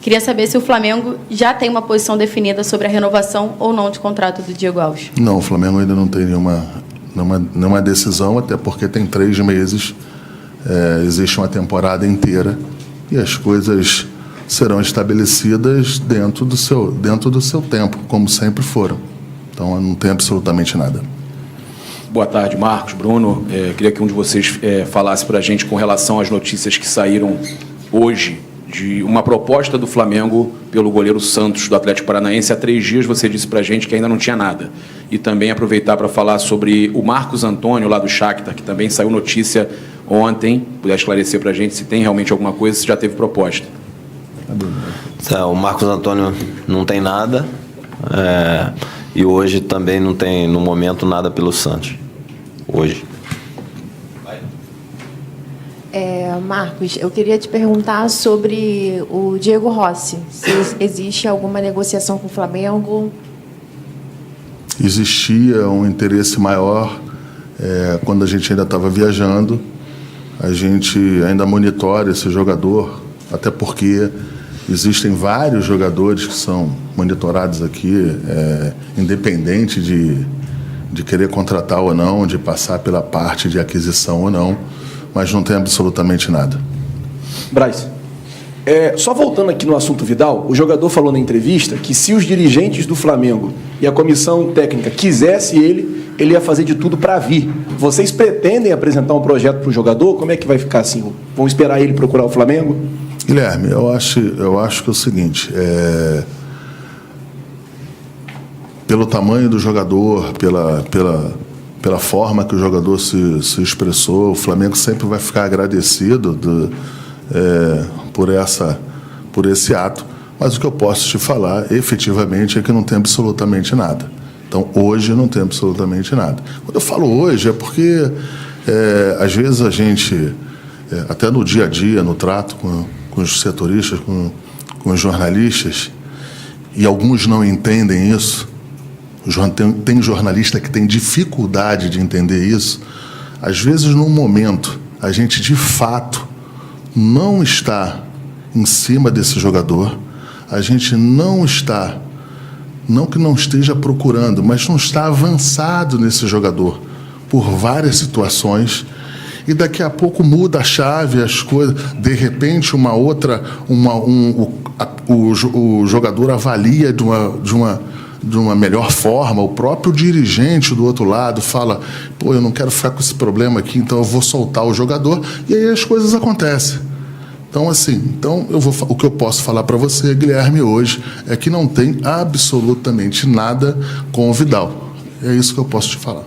Queria saber se o Flamengo já tem uma posição definida sobre a renovação ou não de contrato do Diego Alves. Não, o Flamengo ainda não tem nenhuma decisão, até porque tem 3 meses, existe uma temporada inteira e as coisas serão estabelecidas dentro do seu tempo, como sempre foram. Então, não tem absolutamente nada. Boa tarde, Marcos, Bruno. Queria que um de vocês falasse para a gente com relação às notícias que saíram hoje de uma proposta do Flamengo pelo goleiro Santos, do Atlético Paranaense. Há 3 dias você disse para a gente que ainda não tinha nada. E também aproveitar para falar sobre o Marcos Antônio, lá do Shakhtar, que também saiu notícia ontem. Puder esclarecer para a gente se tem realmente alguma coisa, se já teve proposta. O Marcos Antônio não tem nada. E hoje também não tem, no momento, nada pelo Santos. Hoje. Marcos, eu queria te perguntar sobre o Diego Rossi. Se existe alguma negociação com o Flamengo? Existia um interesse maior quando a gente ainda estava viajando. A gente ainda monitora esse jogador, até porque existem vários jogadores que são monitorados aqui, independente de querer contratar ou não, de passar pela parte de aquisição ou não, mas não tem absolutamente nada. Braz, só voltando aqui no assunto Vidal, o jogador falou na entrevista que se os dirigentes do Flamengo e a comissão técnica quisesse ele ia fazer de tudo para vir. Vocês pretendem apresentar um projeto para o jogador? Como é que vai ficar assim? Vão esperar ele procurar o Flamengo? Guilherme, eu acho que é o seguinte, pelo tamanho do jogador, pela forma que o jogador se expressou. O Flamengo sempre vai ficar agradecido por esse ato. Mas o que eu posso te falar, efetivamente, é que não tem absolutamente nada. Então, hoje não tem absolutamente nada. Quando eu falo hoje, é porque, às vezes, a gente, até no dia a dia, no trato com os setoristas, com os jornalistas, e alguns não entendem isso, tem jornalista que tem dificuldade de entender isso. Às vezes, num momento, a gente, de fato, não está em cima desse jogador, a gente não está, não que não esteja procurando, mas não está avançado nesse jogador por várias situações, e daqui a pouco muda a chave, as coisas, de repente o jogador avalia de uma melhor forma, o próprio dirigente do outro lado fala, pô, eu não quero ficar com esse problema aqui, então eu vou soltar o jogador, e aí as coisas acontecem. Então, assim, o que eu posso falar para você, Guilherme, hoje, é que não tem absolutamente nada com o Vidal. É isso que eu posso te falar.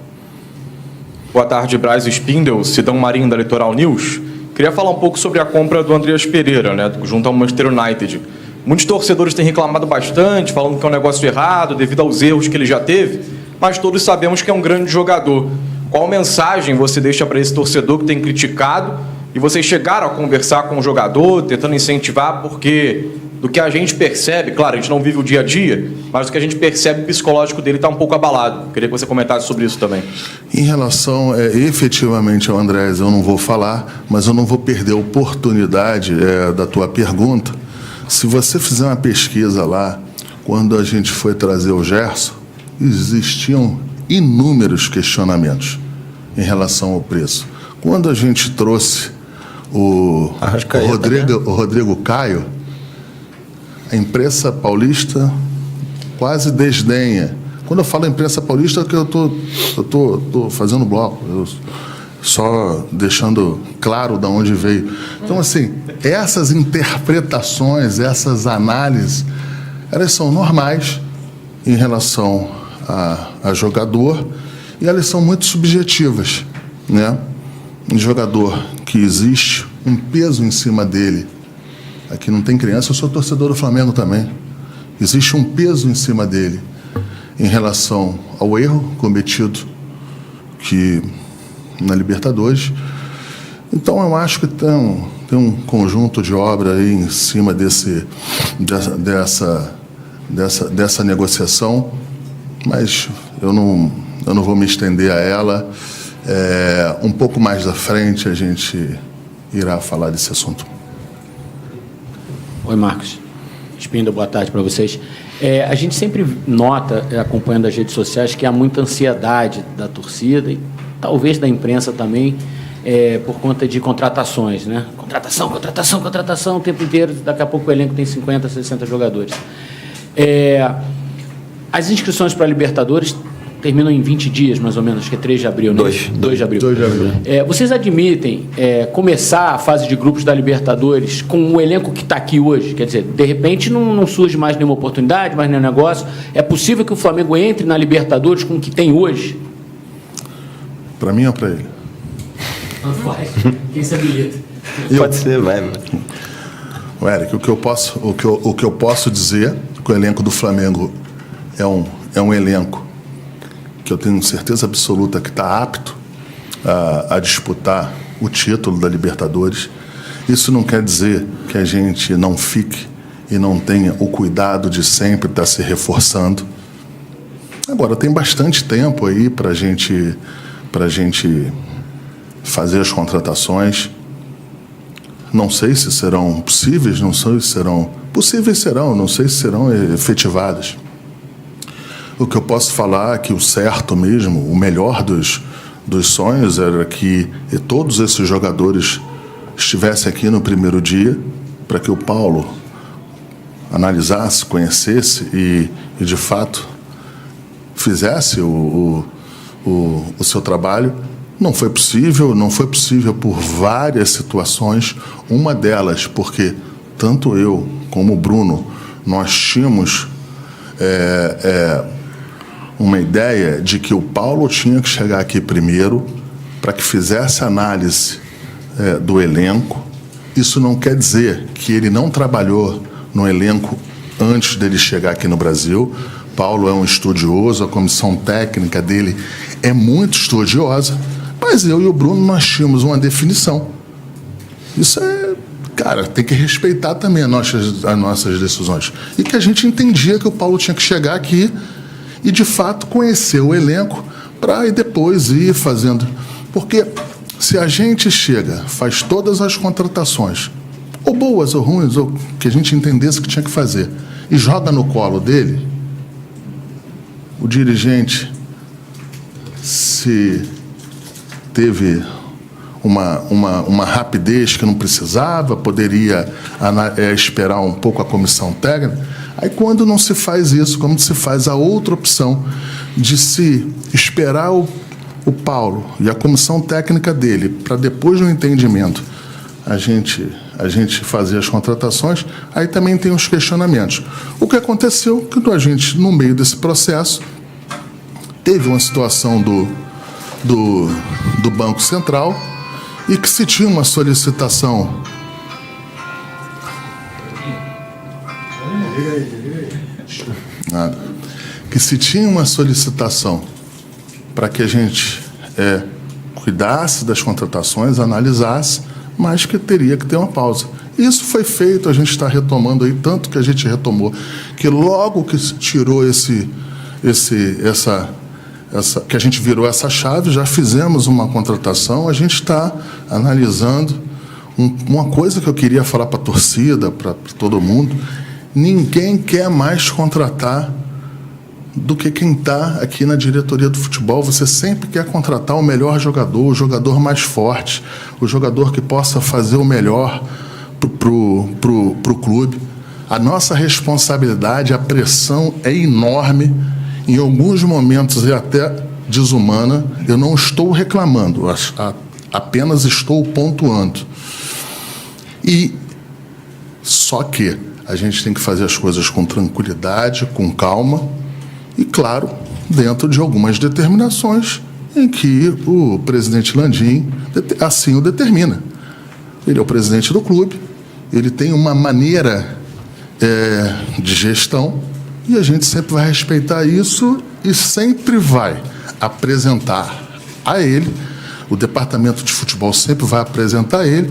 Boa tarde, Braz Spindel, Sidão Marinho da Litoral News. Queria falar um pouco sobre a compra do Andreas Pereira, né, junto ao Manchester United. Muitos torcedores têm reclamado bastante, falando que é um negócio errado, devido aos erros que ele já teve, mas todos sabemos que é um grande jogador. Qual mensagem você deixa para esse torcedor que tem criticado? E vocês chegaram a conversar com o jogador, tentando incentivar, porque do que a gente percebe, claro, a gente não vive o dia a dia, mas do que a gente percebe, o psicológico dele está um pouco abalado. Queria que você comentasse sobre isso também. Em relação, efetivamente, ao Andrés, eu não vou falar, mas eu não vou perder a oportunidade da tua pergunta. Se você fizer uma pesquisa lá, quando a gente foi trazer o Gerson, existiam inúmeros questionamentos em relação ao preço. Quando a gente trouxe o Rodrigo Caio, a imprensa paulista quase desdenha. Quando eu falo imprensa paulista, é que eu tô fazendo bloco, eu só deixando claro de onde veio. Então, assim, essas interpretações, essas análises, elas são normais em relação a jogador e elas são muito subjetivas, né? Um jogador que existe um peso em cima dele. Aqui não tem criança, eu sou torcedor do Flamengo também. Existe um peso em cima dele em relação ao erro cometido na Libertadores. Então eu acho que tem um conjunto de obra aí em cima dessa negociação, mas eu não vou me estender a ela. Um pouco mais à frente a gente irá falar desse assunto. Oi, Marcos. Spindel, boa tarde para vocês. A gente sempre nota, acompanhando as redes sociais, que há muita ansiedade da torcida e talvez da imprensa também, por conta de contratações, né? Contratação o tempo inteiro. Daqui a pouco o elenco tem 50, 60 jogadores. As inscrições para a Libertadores terminam em 20 dias, mais ou menos, que é 3 de abril, né? 2 de abril. Vocês admitem começar a fase de grupos da Libertadores com o elenco que está aqui hoje? Quer dizer, de repente não surge mais nenhuma oportunidade, mais nenhum negócio. É possível que o Flamengo entre na Libertadores com o que tem hoje? Para mim ou para ele? Vai. Quem se habilita? Pode ser, vai. Eric, o que eu posso dizer é que o elenco do Flamengo é um elenco que eu tenho certeza absoluta que está apto a disputar o título da Libertadores. Isso não quer dizer que a gente não fique e não tenha o cuidado de sempre estar se reforçando. Agora, tem bastante tempo aí para a gente fazer as contratações. Não sei se serão possíveis, não sei se serão... Possíveis serão, não sei se serão efetivadas. O que eu posso falar é que o certo mesmo, o melhor dos sonhos era que todos esses jogadores estivessem aqui no primeiro dia, para que o Paulo analisasse, conhecesse e de fato, fizesse o seu trabalho. Não foi possível por várias situações. Uma delas, porque tanto eu como o Bruno, nós tínhamos uma ideia de que o Paulo tinha que chegar aqui primeiro para que fizesse análise do elenco. Isso não quer dizer que ele não trabalhou no elenco antes dele chegar aqui no Brasil. Paulo é um estudioso, a comissão técnica dele é muito estudiosa, mas eu e o Bruno nós tínhamos uma definição. Isso cara, tem que respeitar também as nossas decisões. E que a gente entendia que o Paulo tinha que chegar aqui e, de fato, conhecer o elenco para depois ir fazendo. Porque se a gente chega, faz todas as contratações, ou boas ou ruins, ou que a gente entendesse que tinha que fazer, e joga no colo dele, o dirigente, se teve uma rapidez que não precisava, poderia esperar um pouco a comissão técnica. Aí, quando não se faz isso, como se faz a outra opção de se esperar o Paulo e a comissão técnica dele para depois do entendimento a gente fazer as contratações, aí também tem os questionamentos. O que aconteceu que a gente, no meio desse processo, teve uma situação do Banco Central e que se tinha uma solicitação para que a gente cuidasse das contratações, analisasse, mas que teria que ter uma pausa. Isso foi feito, a gente está retomando aí, tanto que a gente retomou, que logo que se tirou que a gente virou essa chave, já fizemos uma contratação, a gente está analisando. Uma coisa que eu queria falar para a torcida, para todo mundo: ninguém quer mais contratar do que quem está aqui na diretoria do futebol. Você sempre quer contratar o melhor jogador, o jogador mais forte, o jogador que possa fazer o melhor pro clube. A nossa responsabilidade, a pressão é enorme. Em alguns momentos é até desumana. Eu não estou reclamando, apenas estou pontuando. E só que a gente tem que fazer as coisas com tranquilidade, com calma e, claro, dentro de algumas determinações em que o presidente Landim assim o determina. Ele é o presidente do clube, ele tem uma maneira de gestão, e a gente sempre vai respeitar isso e sempre vai apresentar a ele, o departamento de futebol sempre vai apresentar a ele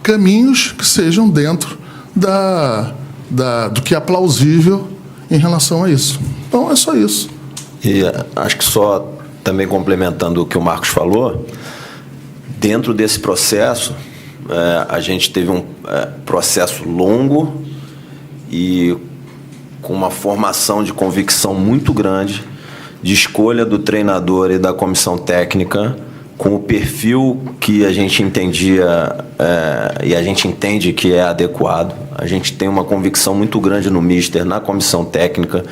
caminhos que sejam dentro do que é plausível em relação a isso. Então, é só isso. E acho que só também complementando o que o Marcos falou, dentro desse processo, a gente teve um processo longo e com uma formação de convicção muito grande, de escolha do treinador e da comissão técnica, com o perfil que a gente entendia e a gente entende que é adequado. A gente tem uma convicção muito grande no Mister, na comissão técnica.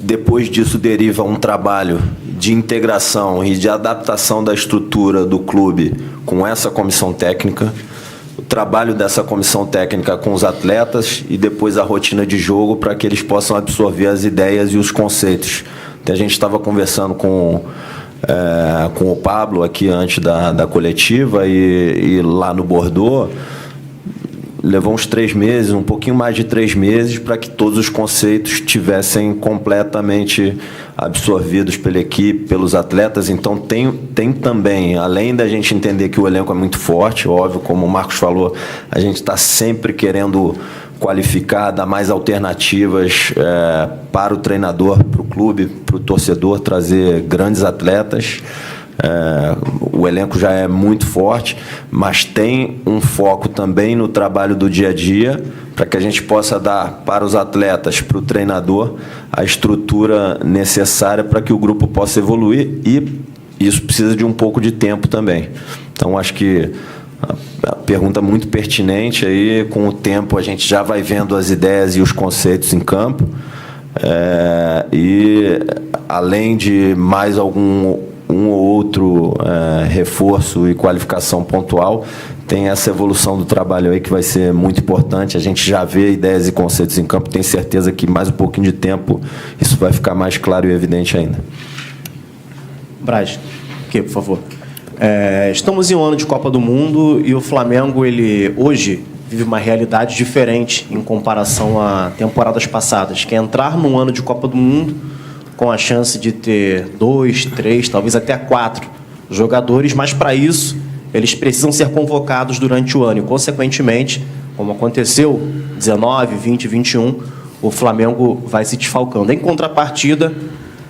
Depois disso deriva um trabalho de integração e de adaptação da estrutura do clube com essa comissão técnica, o trabalho dessa comissão técnica com os atletas e depois a rotina de jogo para que eles possam absorver as ideias e os conceitos. Então, a gente estava conversando com o Pablo aqui antes da coletiva e lá no Bordeaux, levou uns 3 meses, um pouquinho mais de 3 meses, para que todos os conceitos tivessem completamente absorvidos pela equipe, pelos atletas. Então tem também, além da gente entender que o elenco é muito forte, óbvio, como o Marcos falou, a gente está sempre querendo qualificar, dar mais alternativas para o treinador, para o clube, para o torcedor, trazer grandes atletas. O elenco já é muito forte, mas tem um foco também no trabalho do dia a dia, para que a gente possa dar para os atletas, para o treinador, a estrutura necessária para que o grupo possa evoluir, e isso precisa de um pouco de tempo também. Então, acho que a pergunta é muito pertinente, aí com o tempo a gente já vai vendo as ideias e os conceitos em campo, e além de mais um ou outro reforço e qualificação pontual, tem essa evolução do trabalho aí que vai ser muito importante. A gente já vê ideias e conceitos em campo, tenho certeza que mais um pouquinho de tempo isso vai ficar mais claro e evidente ainda. Braz, aqui, por favor. Estamos em um ano de Copa do Mundo e o Flamengo, ele hoje vive uma realidade diferente em comparação a temporadas passadas, que é entrar num ano de Copa do Mundo com a chance de ter 2, 3, talvez até 4 jogadores, mas para isso eles precisam ser convocados durante o ano e, consequentemente, como aconteceu 19, 20, 21, o Flamengo vai se desfalcando. Em contrapartida,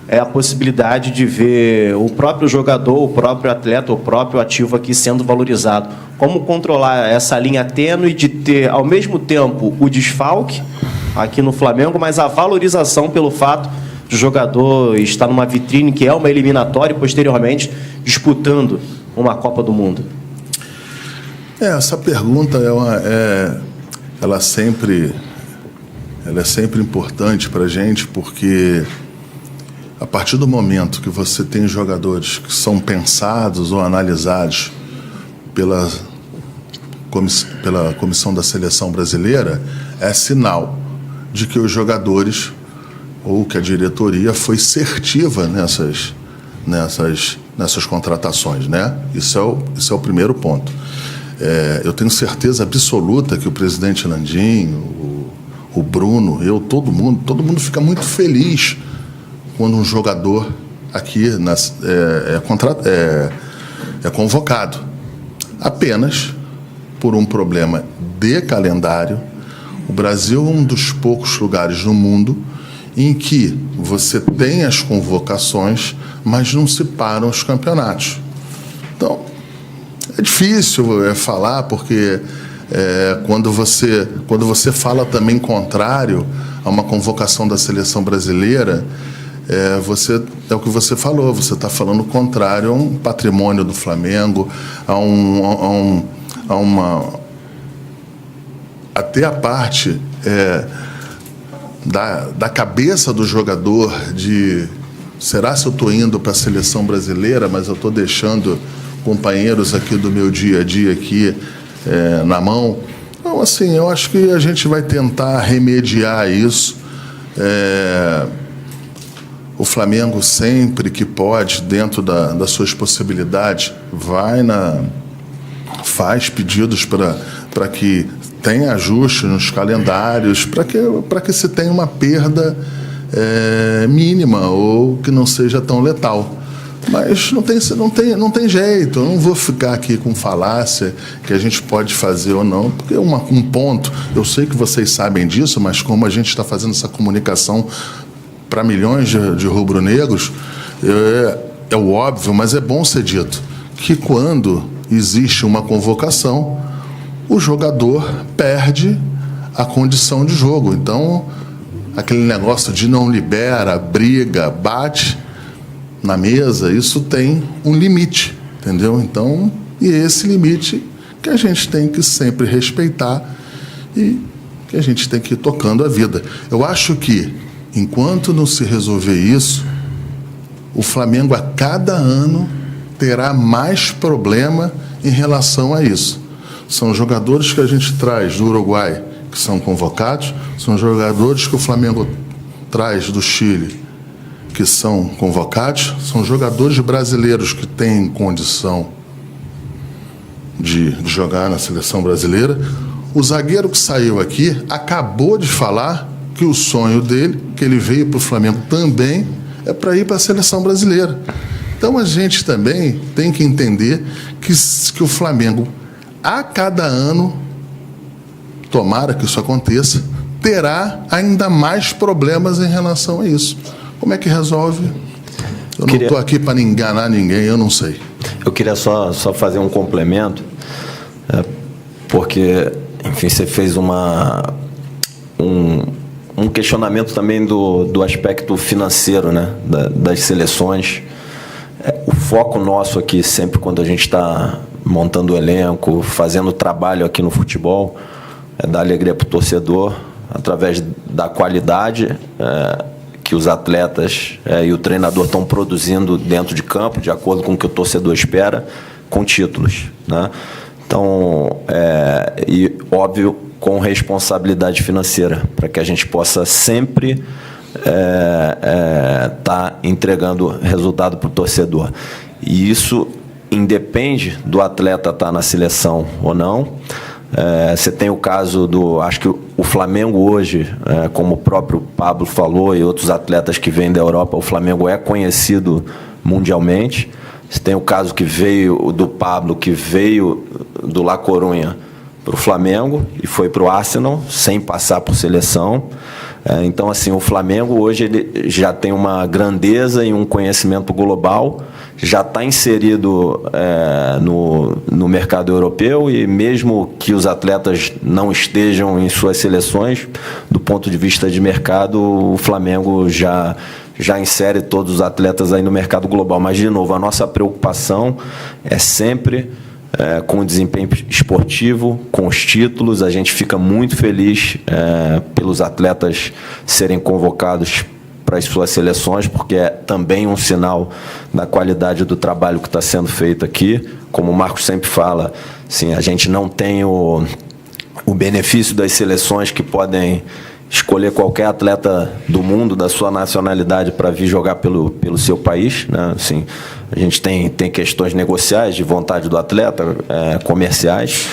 é a possibilidade de ver o próprio jogador, o próprio atleta, o próprio ativo aqui sendo valorizado. Como controlar essa linha tênue de ter, ao mesmo tempo, o desfalque aqui no Flamengo, mas a valorização pelo fato de o jogador estar numa vitrine que é uma eliminatória e, posteriormente, disputando uma Copa do Mundo? Essa pergunta ela é sempre importante para a gente, porque a partir do momento que você tem jogadores que são pensados ou analisados pela comissão da seleção brasileira, é sinal de que os jogadores ou que a diretoria foi certiva nessas contratações, né? Isso é o primeiro ponto. Eu tenho certeza absoluta que o presidente Landim, o Bruno, todo mundo fica muito feliz quando um jogador aqui é convocado. Apenas por um problema de calendário, o Brasil é um dos poucos lugares no mundo em que você tem as convocações, mas não se param os campeonatos. Então, é difícil falar, porque quando você fala também contrário a uma convocação da seleção brasileira, é o que você falou, você está falando contrário a um patrimônio do Flamengo, até a parte da cabeça do jogador de será se eu estou indo para a seleção brasileira, mas eu estou deixando companheiros aqui do meu dia a dia aqui na mão. Então, assim, eu acho que a gente vai tentar remediar isso. O Flamengo, sempre que pode, dentro das suas possibilidades, faz pedidos para que tenha ajuste nos calendários, para que se tenha uma perda mínima ou que não seja tão letal. Mas não tem jeito, eu não vou ficar aqui com falácia que a gente pode fazer ou não, porque um ponto, eu sei que vocês sabem disso, mas como a gente está fazendo essa comunicação para milhões de rubro-negros, é o óbvio, mas é bom ser dito, que quando existe uma convocação, o jogador perde a condição de jogo. Então, aquele negócio de não libera, briga, bate na mesa, isso tem um limite, entendeu? Então, e esse limite que a gente tem que sempre respeitar e que a gente tem que ir tocando a vida. Eu acho que, enquanto não se resolver isso, o Flamengo a cada ano terá mais problema em relação a isso. São jogadores que a gente traz do Uruguai, que são convocados, são jogadores que o Flamengo traz do Chile, que são convocados, são jogadores brasileiros que têm condição de jogar na seleção brasileira. O zagueiro que saiu aqui acabou de falar que o sonho dele, que ele veio para o Flamengo também, é para ir para a seleção brasileira. Então a gente também tem que entender que o Flamengo, a cada ano, tomara que isso aconteça, terá ainda mais problemas em relação a isso. Como é que resolve? Eu não estou aqui para enganar ninguém, eu não sei. Eu queria só fazer um complemento, porque, enfim, você fez um questionamento também do aspecto financeiro, né, das seleções. O foco nosso aqui, sempre quando a gente está montando o elenco, fazendo trabalho aqui no futebol, é dar alegria para o torcedor, através da qualidade que os atletas e o treinador estão produzindo dentro de campo, de acordo com o que o torcedor espera, com títulos, né? Então, e óbvio, com responsabilidade financeira, para que a gente possa sempre tá entregando resultado para o torcedor. E isso independe do atleta estar na seleção ou não. Você tem o caso acho que o Flamengo hoje, como o próprio Pablo falou e outros atletas que vêm da Europa, o Flamengo é conhecido mundialmente. Você tem o caso que veio do Pablo, que veio do La Coruña para o Flamengo e foi para o Arsenal sem passar por seleção. Então, assim, o Flamengo hoje ele já tem uma grandeza e um conhecimento global, já está inserido no mercado europeu, e mesmo que os atletas não estejam em suas seleções, do ponto de vista de mercado, o Flamengo já insere todos os atletas aí no mercado global. Mas, de novo, a nossa preocupação é sempre com o desempenho esportivo, com os títulos. A gente fica muito feliz pelos atletas serem convocados para as suas seleções, porque é também um sinal da qualidade do trabalho que está sendo feito aqui. Como o Marcos sempre fala, assim, a gente não tem o benefício das seleções que podem escolher qualquer atleta do mundo, da sua nacionalidade, para vir jogar pelo seu país, né? Assim, a gente tem questões negociais de vontade do atleta, comerciais.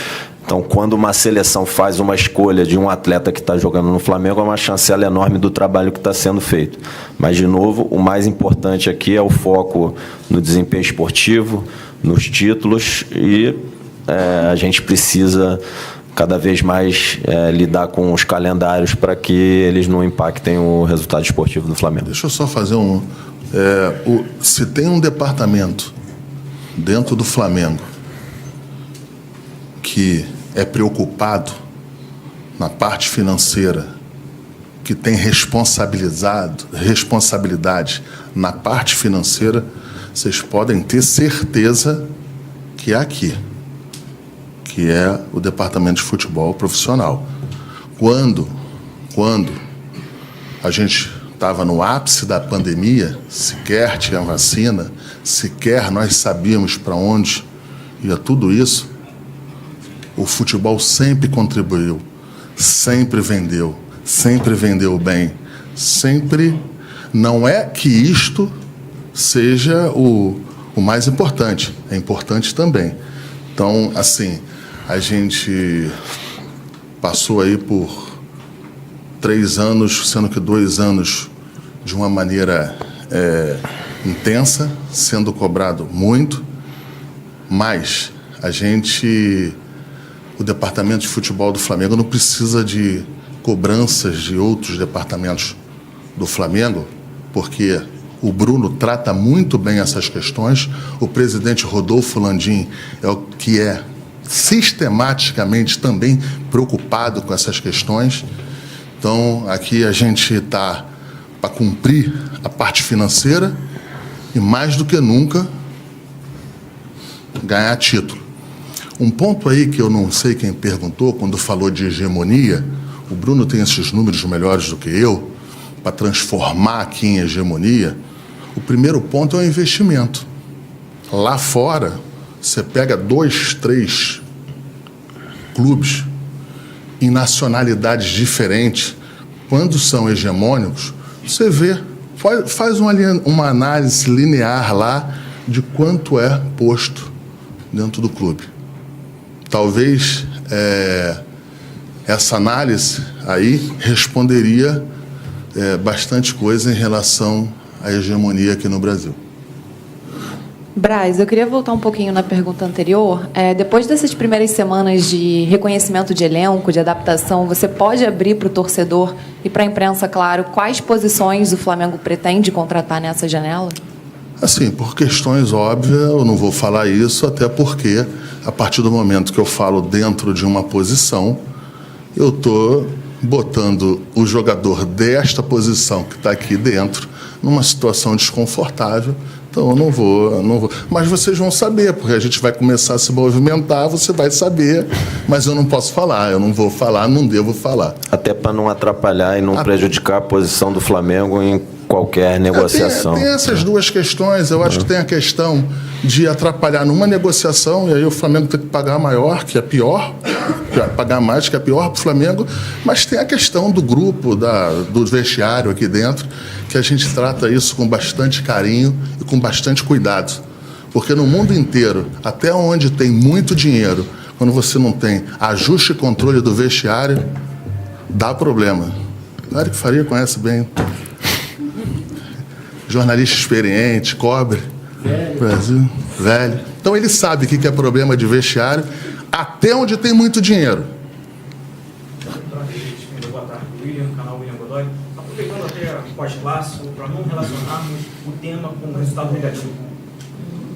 Então, quando uma seleção faz uma escolha de um atleta que está jogando no Flamengo, é uma chancela enorme do trabalho que está sendo feito. Mas, de novo, o mais importante aqui é o foco no desempenho esportivo, nos títulos, e a gente precisa cada vez mais lidar com os calendários para que eles não impactem o resultado esportivo do Flamengo. Deixa eu só fazer se tem um departamento dentro do Flamengo que é preocupado na parte financeira, que tem responsabilidade na parte financeira, vocês podem ter certeza que é aqui, que é o Departamento de Futebol Profissional. Quando a gente estava no ápice da pandemia, sequer tinha vacina, sequer nós sabíamos para onde ia tudo isso, o futebol sempre contribuiu, sempre vendeu bem, sempre. Não é que isto seja o mais importante, é importante também. Então, assim, a gente passou aí por 3 anos, sendo que 2 anos de uma maneira intensa, sendo cobrado muito, mas o Departamento de Futebol do Flamengo não precisa de cobranças de outros departamentos do Flamengo, porque o Bruno trata muito bem essas questões. O presidente Rodolfo Landim é o que é sistematicamente também preocupado com essas questões. Então, aqui a gente está para cumprir a parte financeira e, mais do que nunca, ganhar título. Um ponto aí que eu não sei quem perguntou, quando falou de hegemonia, o Bruno tem esses números melhores do que eu, para transformar aqui em hegemonia. O primeiro ponto é o investimento. Lá fora, você pega 2, 3 clubes em nacionalidades diferentes, quando são hegemônicos, você vê, faz uma análise linear lá de quanto é posto dentro do clube. Talvez essa análise aí responderia bastante coisa em relação à hegemonia aqui no Brasil. Braz, eu queria voltar um pouquinho na pergunta anterior. Depois dessas primeiras semanas de reconhecimento de elenco, de adaptação, você pode abrir para o torcedor e para a imprensa, claro, quais posições o Flamengo pretende contratar nessa janela? Assim, por questões óbvias, eu não vou falar isso, até porque, a partir do momento que eu falo dentro de uma posição, eu estou botando o jogador desta posição que está aqui dentro numa situação desconfortável. Então, eu não vou. Mas vocês vão saber, porque a gente vai começar a se movimentar, você vai saber, mas eu não posso falar, eu não vou falar, não devo falar. Até para não atrapalhar e não prejudicar a posição do Flamengo em qualquer negociação. Tem essas duas questões. Eu acho que tem a questão de atrapalhar numa negociação, e aí o Flamengo tem que pagar maior, que é pior, pagar mais, que é pior para o Flamengo, mas tem a questão do grupo, do vestiário aqui dentro, que a gente trata isso com bastante carinho e com bastante cuidado. Porque no mundo inteiro, até onde tem muito dinheiro, quando você não tem ajuste e controle do vestiário, dá problema. O Eric Faria conhece bem. Jornalista experiente, cobre. Brasil, velho. Então ele sabe o que é problema de vestiário, até onde tem muito dinheiro. Boa tarde, William, canal William Godoy. Aproveitando até o pós-clássico, para não relacionarmos o tema com o resultado negativo.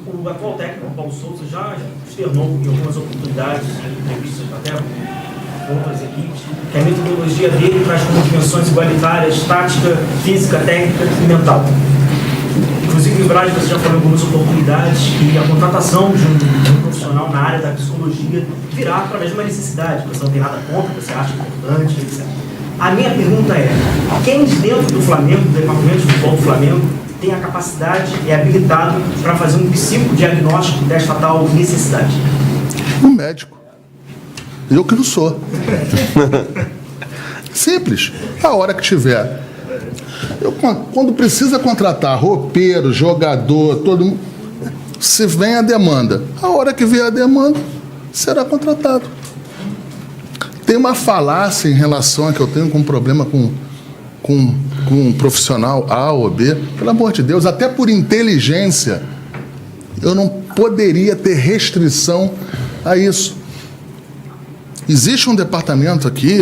O atual técnico, Paulo Souza, já externou em algumas oportunidades, em entrevistas até com outras equipes, que a metodologia dele traz como dimensões igualitárias, tática, física, técnica e mental. Inclusive, em Braz, você já falou em algumas oportunidades que a contratação de um profissional na área da psicologia virá através de uma necessidade. Você não tem nada contra, você acha importante, etc. A minha pergunta é, quem dentro do Flamengo, do departamento de futebol do Flamengo, tem a capacidade e é habilitado para fazer um psicodiagnóstico desta tal necessidade? O médico. Eu que não sou. Simples. A hora que tiver. Quando precisa contratar roupeiro, jogador, todo mundo, se vem a demanda. A hora que vier a demanda, será contratado. Tem uma falácia em relação a que eu tenho com um problema com um profissional A ou B. Pelo amor de Deus, até por inteligência, eu não poderia ter restrição a isso. Existe um departamento aqui,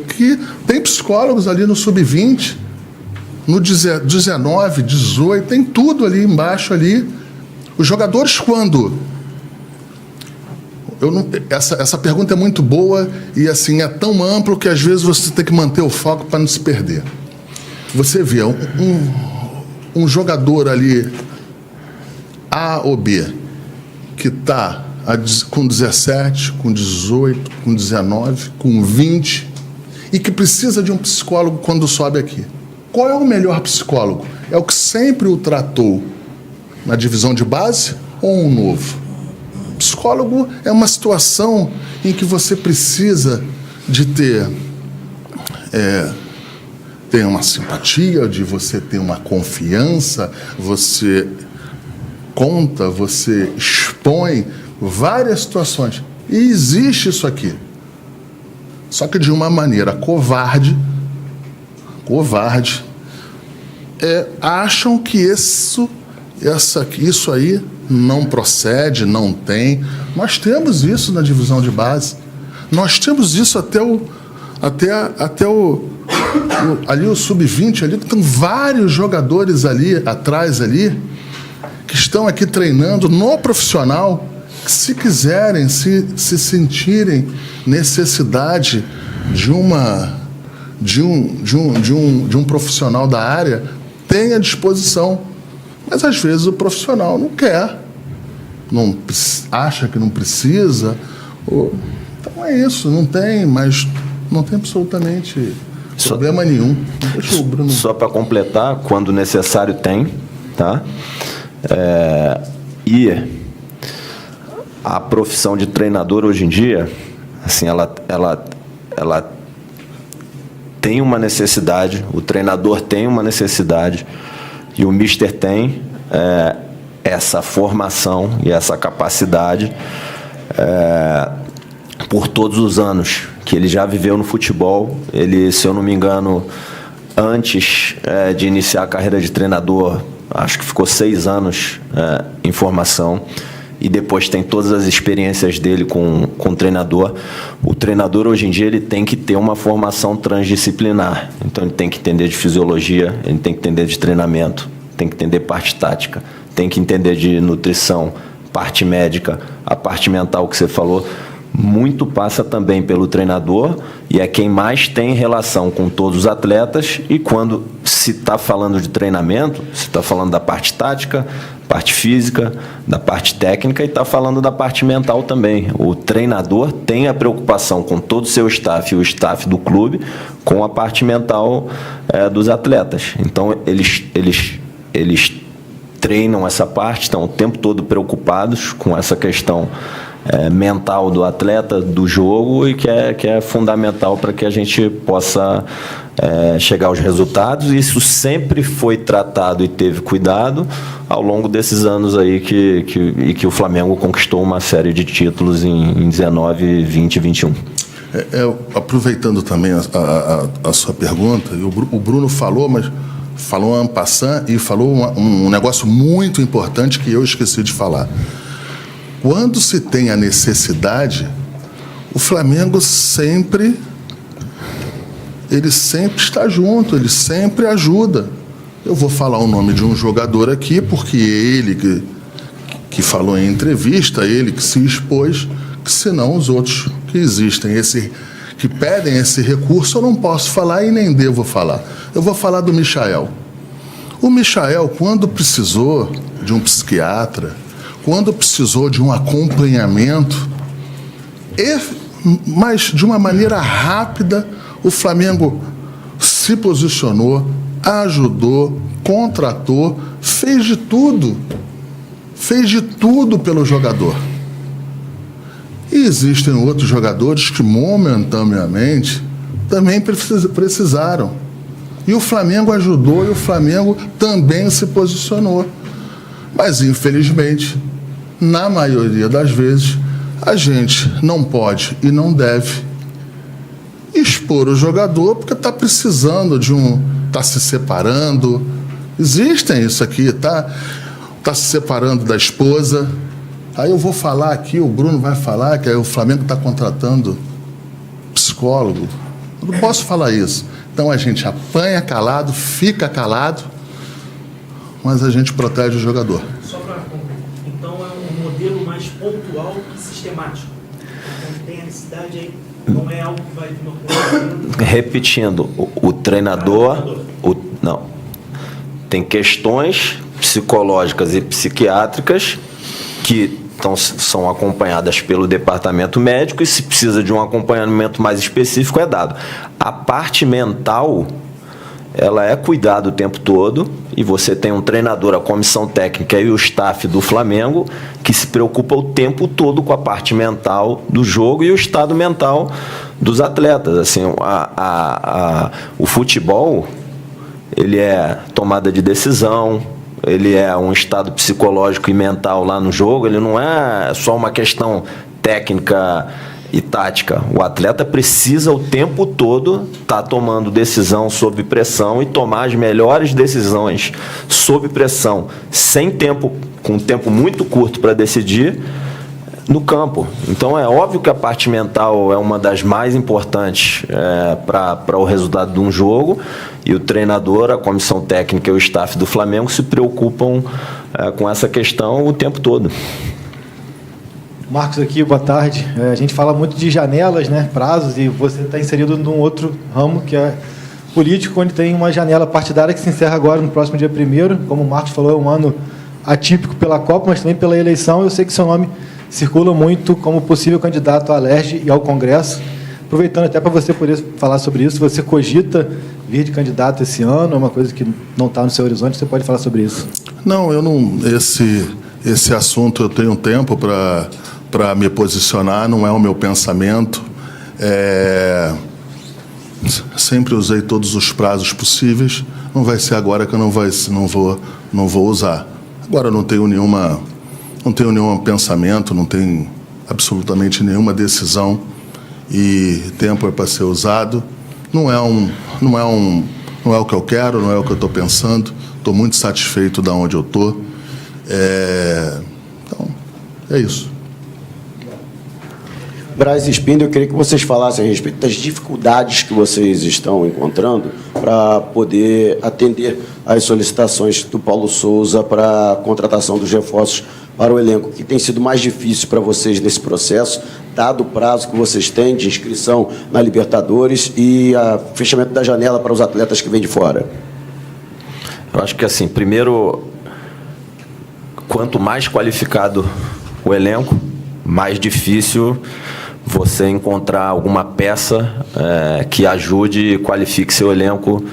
que tem psicólogos ali no sub-20, no 19, 18, tem tudo ali embaixo ali. Os jogadores quando? Essa pergunta é muito boa e assim é tão amplo que às vezes você tem que manter o foco para não se perder. Você vê um jogador ali A ou B que está com 17, com 18, com 19, com 20 e que precisa de um psicólogo quando sobe aqui. Qual é o melhor psicólogo? É o que sempre o tratou na divisão de base ou um novo? Psicólogo é uma situação em que você precisa de ter uma simpatia, de você ter uma confiança, você conta, você expõe várias situações. E existe isso aqui. Só que de uma maneira covarde, acham que isso aí não procede, não tem. Nós temos isso na divisão de base. Nós temos isso até ali o sub-20 ali, que tem vários jogadores ali atrás ali que estão aqui treinando no profissional, que se quiserem, se sentirem necessidade de um profissional da área, tem à disposição. Mas às vezes o profissional não quer, acha que não precisa. Então é isso, não tem absolutamente problema nenhum. Deixa o Bruno. Só para completar, quando necessário tem, tá? E a profissão de treinador hoje em dia, assim, ela tem uma necessidade, o treinador tem uma necessidade e o mister tem essa formação e essa capacidade por todos os anos que ele já viveu no futebol. Ele, se eu não me engano, antes de iniciar a carreira de treinador, acho que ficou 6 anos em formação. E depois tem todas as experiências dele com o treinador. O treinador, hoje em dia, ele tem que ter uma formação transdisciplinar. Então, ele tem que entender de fisiologia, ele tem que entender de treinamento, tem que entender parte tática, tem que entender de nutrição, parte médica, a parte mental que você falou. muito passa também pelo treinador e é quem mais tem relação com todos os atletas. E quando se está falando de treinamento, se está falando da parte tática, parte física, da parte técnica e está falando da parte mental também. O treinador tem a preocupação com todo o seu staff e o staff do clube com a parte mental dos atletas. Então, eles treinam essa parte, estão o tempo todo preocupados com essa questão mental do atleta, do jogo, e que é fundamental para que a gente possa chegar aos resultados. E isso sempre foi tratado e teve cuidado ao longo desses anos aí que o Flamengo conquistou uma série de títulos em 19, 20 e 21. Aproveitando também a sua pergunta, o Bruno falou, mas falou en passant e falou um negócio muito importante que eu esqueci de falar. Quando se tem a necessidade, o Flamengo sempre está junto, ele sempre ajuda. Eu vou falar o nome de um jogador aqui, porque ele que falou em entrevista, ele que se expôs, que senão os outros que existem, que pedem esse recurso, eu não posso falar e nem devo falar. Eu vou falar do Michael. O Michael, quando precisou de um psiquiatra, quando precisou de um acompanhamento, mas de uma maneira rápida, o Flamengo se posicionou, ajudou, contratou, fez de tudo pelo jogador. E existem outros jogadores que momentaneamente também precisaram. E o Flamengo ajudou e o Flamengo também se posicionou. Mas, infelizmente, na maioria das vezes, a gente não pode e não deve expor o jogador porque está precisando está se separando. Existem isso aqui, está se separando da esposa. Aí eu vou falar aqui, o Bruno vai falar que o Flamengo está contratando psicólogo. Eu não posso falar isso. Então a gente apanha calado, fica calado, mas a gente protege o jogador. Só para concluir, então é um modelo mais pontual e sistemático. Quando tem a necessidade aí, não é algo que vai vir uma... Repetindo, o treinador... Não. Tem questões psicológicas e psiquiátricas que são acompanhadas pelo departamento médico e se precisa de um acompanhamento mais específico é dado. A parte mental, ela é cuidada o tempo todo e você tem um treinador, a comissão técnica e o staff do Flamengo que se preocupa o tempo todo com a parte mental do jogo e o estado mental dos atletas. Assim, o futebol, ele é tomada de decisão, ele é um estado psicológico e mental lá no jogo, ele não é só uma questão técnica e tática. O atleta precisa o tempo todo estar tomando decisão sob pressão e tomar as melhores decisões sob pressão, com um tempo muito curto para decidir no campo. Então é óbvio que a parte mental é uma das mais importantes para o resultado de um jogo, e o treinador, a comissão técnica e o staff do Flamengo se preocupam com essa questão o tempo todo. Marcos aqui, boa tarde. A gente fala muito de janelas, né, prazos, e você está inserido num outro ramo que é político, onde tem uma janela partidária que se encerra agora no próximo dia 1º. Como o Marcos falou, é um ano atípico pela Copa, mas também pela eleição. Eu sei que seu nome circula muito como possível candidato à Alerj e ao Congresso. Aproveitando até para você poder falar sobre isso, você cogita vir de candidato esse ano? É uma coisa que não está no seu horizonte? Você pode falar sobre isso? Não, eu não. Esse assunto eu tenho tempo para me posicionar, não é o meu pensamento. Sempre usei todos os prazos possíveis. Não vai ser agora que eu não vou usar. Agora eu não tenho nenhum pensamento, não tenho absolutamente nenhuma decisão, e tempo é para ser usado. Não é o que eu quero, não é o que eu estou pensando. Estou muito satisfeito de onde eu estou. Então, é isso. Braz e Spindel, eu queria que vocês falassem a respeito das dificuldades que vocês estão encontrando para poder atender às solicitações do Paulo Souza para a contratação dos reforços para o elenco. O que tem sido mais difícil para vocês nesse processo, dado o prazo que vocês têm de inscrição na Libertadores e o fechamento da janela para os atletas que vêm de fora? Eu acho que, assim, primeiro, quanto mais qualificado o elenco, mais difícil você encontrar alguma peça que ajude e qualifique seu elenco,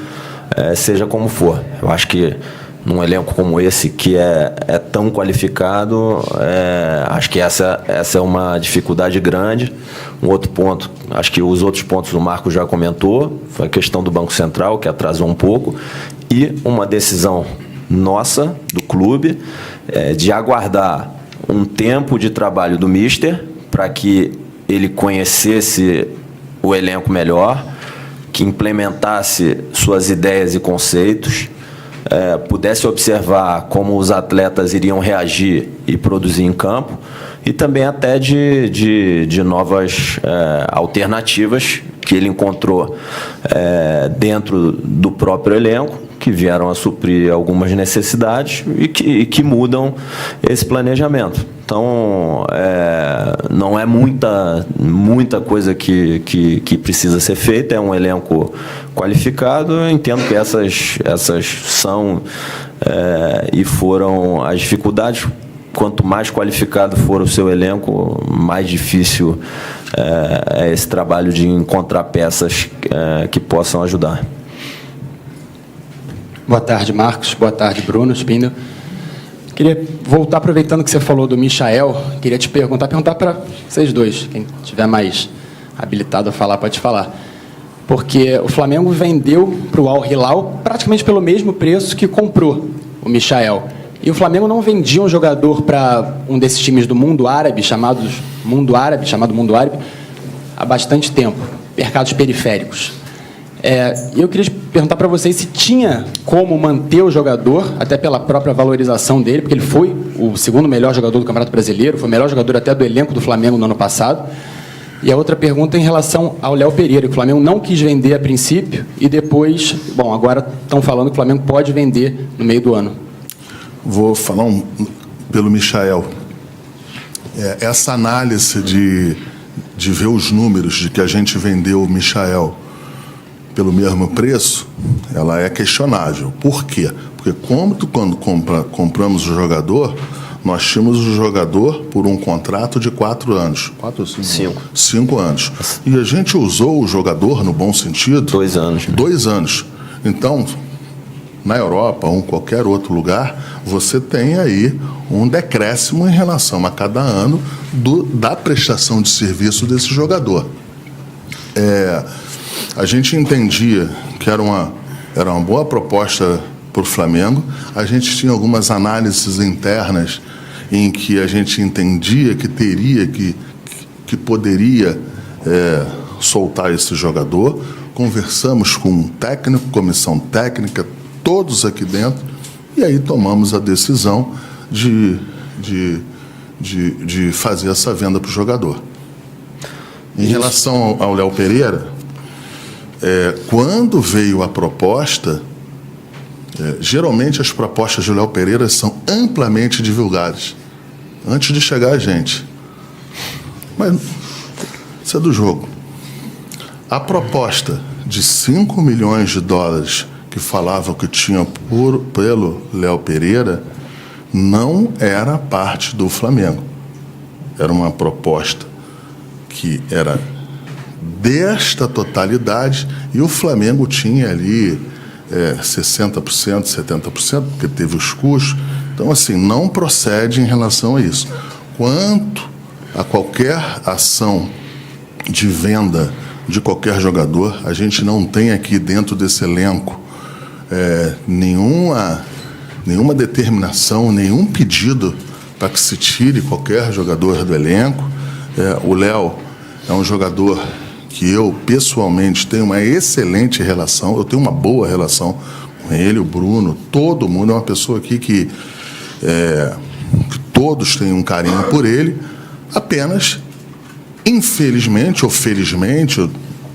seja como for. Eu acho que num elenco como esse, que é tão qualificado, acho que essa é uma dificuldade grande. Um outro ponto, acho que os outros pontos o Marco já comentou, foi a questão do Banco Central, que atrasou um pouco, e uma decisão nossa, do clube, de aguardar um tempo de trabalho do Mister, para que ele conhecesse o elenco melhor, que implementasse suas ideias e conceitos, pudesse observar como os atletas iriam reagir e produzir em campo, e também até de novas alternativas que ele encontrou dentro do próprio elenco, que vieram a suprir algumas necessidades e que mudam esse planejamento. Então, não é muita coisa que precisa ser feita, é um elenco qualificado. Eu entendo que essas são e foram as dificuldades. Quanto mais qualificado for o seu elenco, mais difícil é esse trabalho de encontrar peças que possam ajudar. Boa tarde, Marcos. Boa tarde, Bruno Spindel. Queria voltar, aproveitando que você falou do Michael, queria te perguntar para vocês dois, quem estiver mais habilitado a falar, pode falar. Porque o Flamengo vendeu para o Al Hilal praticamente pelo mesmo preço que comprou o Michael. E o Flamengo não vendia um jogador para um desses times do mundo árabe, chamado Mundo Árabe, há bastante tempo, mercados periféricos. E eu queria perguntar para vocês se tinha como manter o jogador, até pela própria valorização dele, porque ele foi o segundo melhor jogador do Campeonato Brasileiro, foi o melhor jogador até do elenco do Flamengo no ano passado. E a outra pergunta é em relação ao Léo Pereira, que o Flamengo não quis vender a princípio e depois, agora estão falando que o Flamengo pode vender no meio do ano. Vou falar pelo Michael. Essa análise de ver os números de que a gente vendeu o Michael pelo mesmo preço, ela é questionável. Por quê? Porque quando compramos o jogador, nós tínhamos o jogador por um contrato de 4 anos. 4 ou 5? 5 anos. E a gente usou o jogador, no bom sentido... 2 anos. 2 anos. Então, na Europa ou em qualquer outro lugar, você tem aí um decréscimo em relação a cada ano da prestação de serviço desse jogador. A gente entendia que era uma boa proposta para o Flamengo. A gente tinha algumas análises internas em que a gente entendia que teria que poderia soltar esse jogador. Conversamos com um técnico, comissão técnica, todos aqui dentro, e aí tomamos a decisão de fazer essa venda para o jogador. Em relação ao Léo Pereira, quando veio a proposta, geralmente as propostas de Léo Pereira são amplamente divulgadas antes de chegar a gente. Mas isso é do jogo. A proposta de 5 milhões de dólares que falavam que tinha pelo Léo Pereira não era parte do Flamengo. Era uma proposta que era desta totalidade, e o Flamengo tinha ali 60%, 70%, porque teve os custos. Então, assim, não procede em relação a isso. Quanto a qualquer ação de venda de qualquer jogador, a gente não tem aqui dentro desse elenco nenhuma determinação, nenhum pedido para que se tire qualquer jogador do elenco. O Léo é um jogador que eu, pessoalmente, tenho uma excelente relação, eu tenho uma boa relação com ele, o Bruno, todo mundo. É uma pessoa aqui que todos têm um carinho por ele, apenas, infelizmente ou felizmente,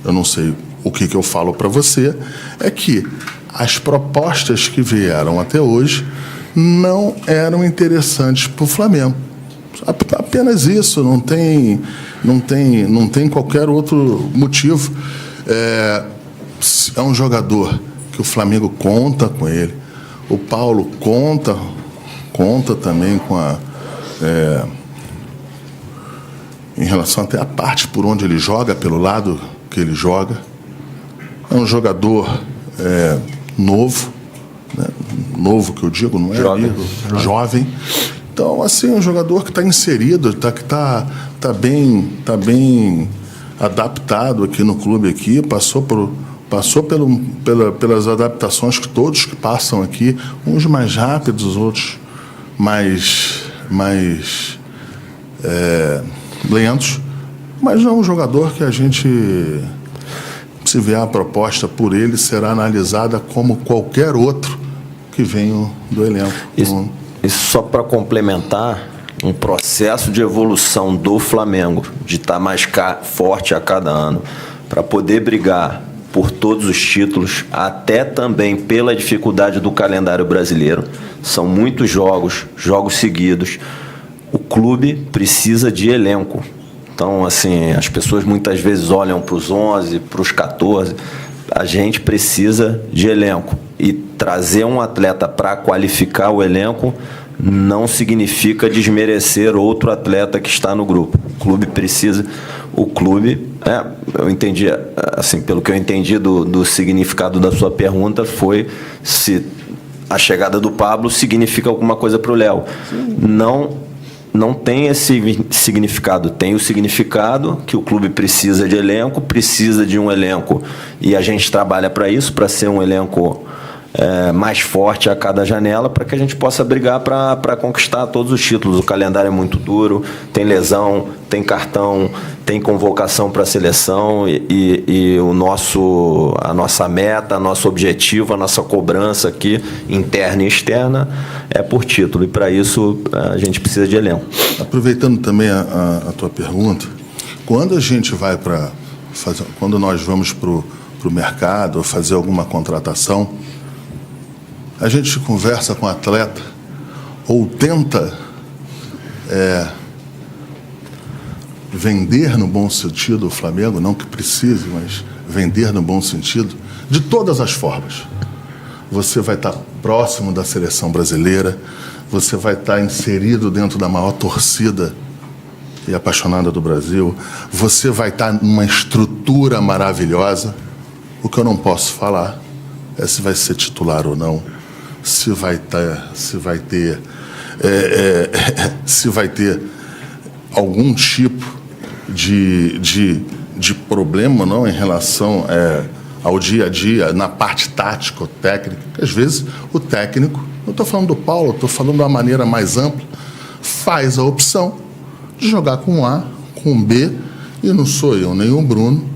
eu não sei o que eu falo para você, é que as propostas que vieram até hoje não eram interessantes para o Flamengo. Apenas isso, não tem Não tem qualquer outro motivo. É um jogador que o Flamengo conta com ele. O Paulo conta também com em relação até à parte por onde ele joga, pelo lado que ele joga. É um jogador novo, né? Novo que eu digo, não é jovem. Então, assim, um jogador que está inserido, que está bem adaptado aqui no clube aqui, passou pelas adaptações que todos que passam aqui, uns mais rápidos, outros mais lentos, mas é um jogador que a gente, se vier a proposta por ele, será analisada como qualquer outro que venha do elenco. Isso só para complementar, um processo de evolução do Flamengo, de estar mais forte a cada ano, para poder brigar por todos os títulos, até também pela dificuldade do calendário brasileiro. São muitos jogos seguidos. O clube precisa de elenco. Então, assim, as pessoas muitas vezes olham para os 11, para os 14. A gente precisa de elenco. E trazer um atleta para qualificar o elenco não significa desmerecer outro atleta que está no grupo. O clube precisa... eu entendi, assim, pelo que eu entendi do significado da sua pergunta, foi se a chegada do Pablo significa alguma coisa para o Léo. Não tem esse significado. Tem o significado que o clube precisa de elenco, precisa de um elenco, e a gente trabalha para isso, para ser um elenco mais forte a cada janela, para que a gente possa brigar para conquistar todos os títulos. O calendário é muito duro, tem lesão, tem cartão, tem convocação para a seleção, e a nossa meta, nosso objetivo, a nossa cobrança aqui, interna e externa, é por título, e para isso a gente precisa de elenco. Aproveitando também a tua pergunta, quando nós vamos para o mercado ou fazer alguma contratação, a gente conversa com o atleta ou tenta vender no bom sentido o Flamengo, não que precise, mas vender no bom sentido, de todas as formas. Você vai estar próximo da seleção brasileira, você vai estar inserido dentro da maior torcida e apaixonada do Brasil, você vai estar numa estrutura maravilhosa. O que eu não posso falar é se vai ser titular ou não, se vai ter algum tipo de problema, não, em relação ao dia a dia, na parte tática ou técnica. Às vezes o técnico, não estou falando do Paulo, estou falando de uma maneira mais ampla, faz a opção de jogar com A, com B, e não sou eu, nem o Bruno,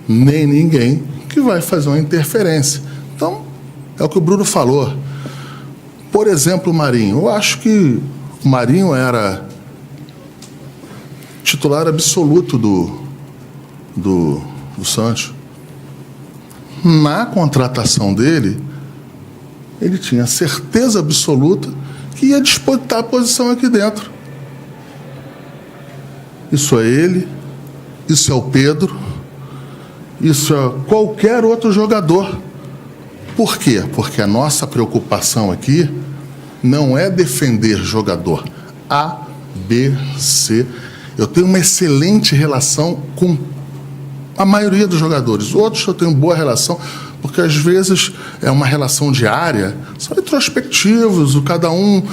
nem ninguém que vai fazer uma interferência. Então, é o que o Bruno falou. Por exemplo, o Marinho. Eu acho que o Marinho era titular absoluto do Santos. Na contratação dele, ele tinha certeza absoluta que ia disputar a posição aqui dentro. Isso é ele, isso é o Pedro, isso é qualquer outro jogador. Por quê? Porque a nossa preocupação aqui não é defender jogador A, B, C. Eu tenho uma excelente relação com a maioria dos jogadores. Outros eu tenho boa relação, porque às vezes é uma relação diária, são introspectivos, cada um...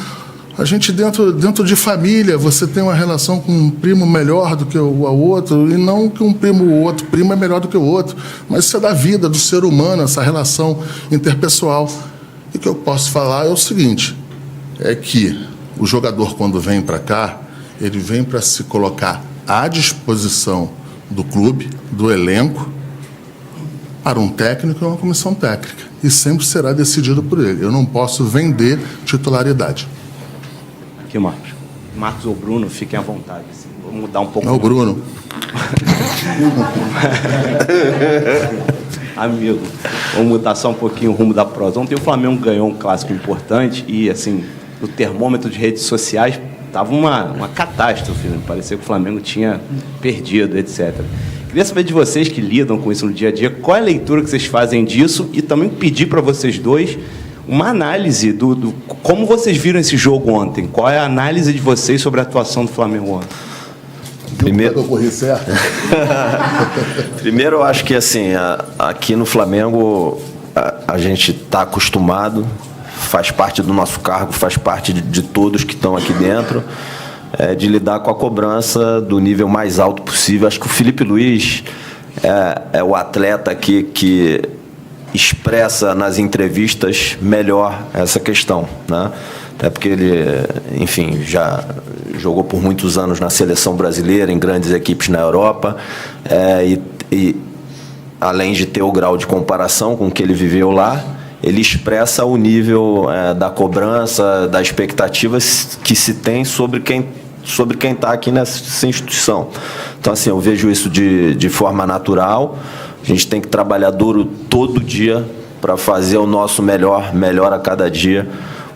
A gente dentro de família, você tem uma relação com um primo melhor do que o outro, e não que o outro primo é melhor do que o outro, mas isso é da vida, do ser humano, essa relação interpessoal. E o que eu posso falar é o seguinte, é que o jogador, quando vem para cá, ele vem para se colocar à disposição do clube, do elenco, para um técnico e uma comissão técnica, e sempre será decidido por ele. Eu não posso vender titularidade. Aqui, Marcos. Marcos ou Bruno, fiquem à vontade. Assim. Vou mudar um pouco. É o Bruno. Amigo, vamos mudar só um pouquinho o rumo da prosa. Ontem o Flamengo ganhou um clássico importante e, assim, no termômetro de redes sociais, Tava uma catástrofe, né? Parecia que o Flamengo tinha perdido, etc. Queria saber de vocês que lidam com isso no dia a dia, qual é a leitura que vocês fazem disso e também pedir para vocês dois uma análise do como vocês viram esse jogo ontem. Qual é a análise de vocês sobre a atuação do Flamengo ontem? Primeiro, eu corri certo. Primeiro, eu acho que assim, aqui no Flamengo a gente está acostumado, faz parte do nosso cargo, faz parte de todos que estão aqui dentro, de lidar com a cobrança do nível mais alto possível. Acho que o Felipe Luiz é o atleta que expressa nas entrevistas melhor essa questão, né? Até porque ele, enfim, já jogou por muitos anos na seleção brasileira, em grandes equipes na Europa, e além de ter o grau de comparação com o que ele viveu lá, ele expressa o nível da cobrança, da expectativa que se tem sobre quem está aqui nessa instituição. Então, assim, eu vejo isso de forma natural. A gente tem que trabalhar duro todo dia para fazer o nosso melhor a cada dia.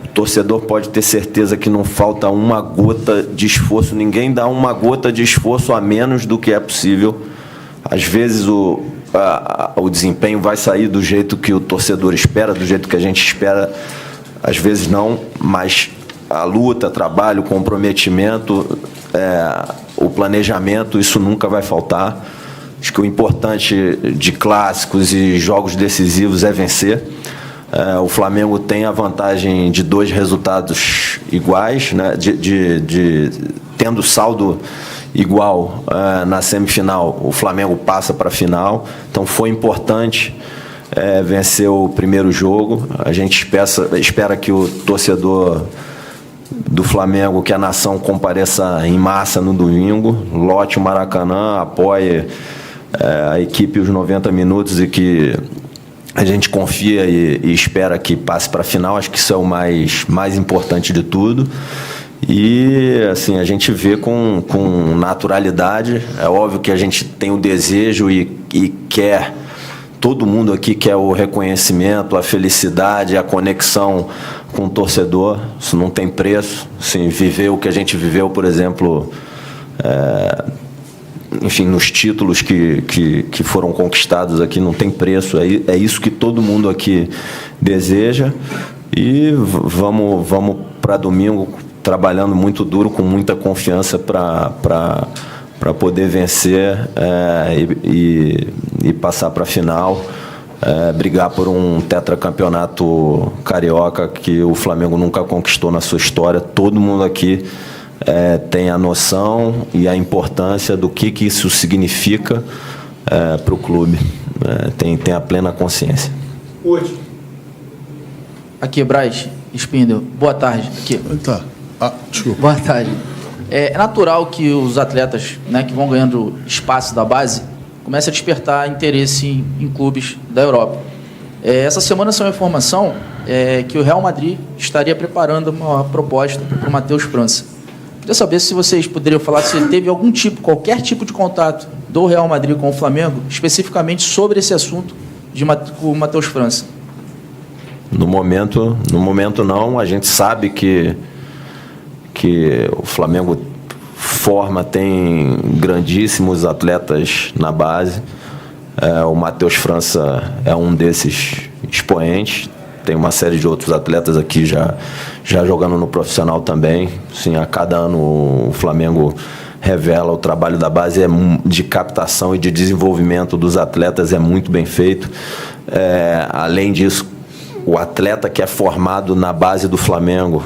O torcedor pode ter certeza que não falta uma gota de esforço, ninguém dá uma gota de esforço a menos do que é possível. Às vezes o desempenho vai sair do jeito que o torcedor espera, do jeito que a gente espera, às vezes não, mas a luta, trabalho, o comprometimento, o planejamento, isso nunca vai faltar. Acho que o importante de clássicos e jogos decisivos é vencer. O Flamengo tem a vantagem de 2 resultados iguais, né? Tendo saldo igual na semifinal, o Flamengo passa para a final. Então foi importante vencer o primeiro jogo. A gente espera que o torcedor do Flamengo, que a nação compareça em massa no domingo, lote o Maracanã, apoie a equipe os 90 minutos e que a gente confia e espera que passe para a final. Acho que isso é o mais importante de tudo. E assim, a gente vê com naturalidade. É óbvio que a gente tem o desejo e quer, todo mundo aqui quer o reconhecimento, a felicidade, a conexão com o torcedor. Isso não tem preço. Assim, viver o que a gente viveu, por exemplo, enfim, nos títulos que foram conquistados aqui, não tem preço. É isso que todo mundo aqui deseja. E vamos para domingo trabalhando muito duro, com muita confiança para poder vencer e passar para a final, brigar por um tetracampeonato carioca que o Flamengo nunca conquistou na sua história. Todo mundo aqui tem a noção e a importância do que isso significa para o clube. Tem a plena consciência. Hoje. Aqui, Braz Spindel. Boa tarde. Aqui. Tá. Desculpa. Boa tarde. É natural que os atletas, né, que vão ganhando espaço da base comecem a despertar interesse em clubes da Europa. Essa semana saiu a informação que o Real Madrid estaria preparando uma proposta para o Matheus França. Queria saber se vocês poderiam falar se teve qualquer tipo de contato do Real Madrid com o Flamengo, especificamente sobre esse assunto com o Matheus França. No momento não. A gente sabe que o Flamengo tem grandíssimos atletas na base. O Matheus França é um desses expoentes. Tem uma série de outros atletas aqui já jogando no profissional também. Sim, a cada ano o Flamengo revela o trabalho da base de captação e de desenvolvimento dos atletas é muito bem feito. Além disso, o atleta que é formado na base do Flamengo,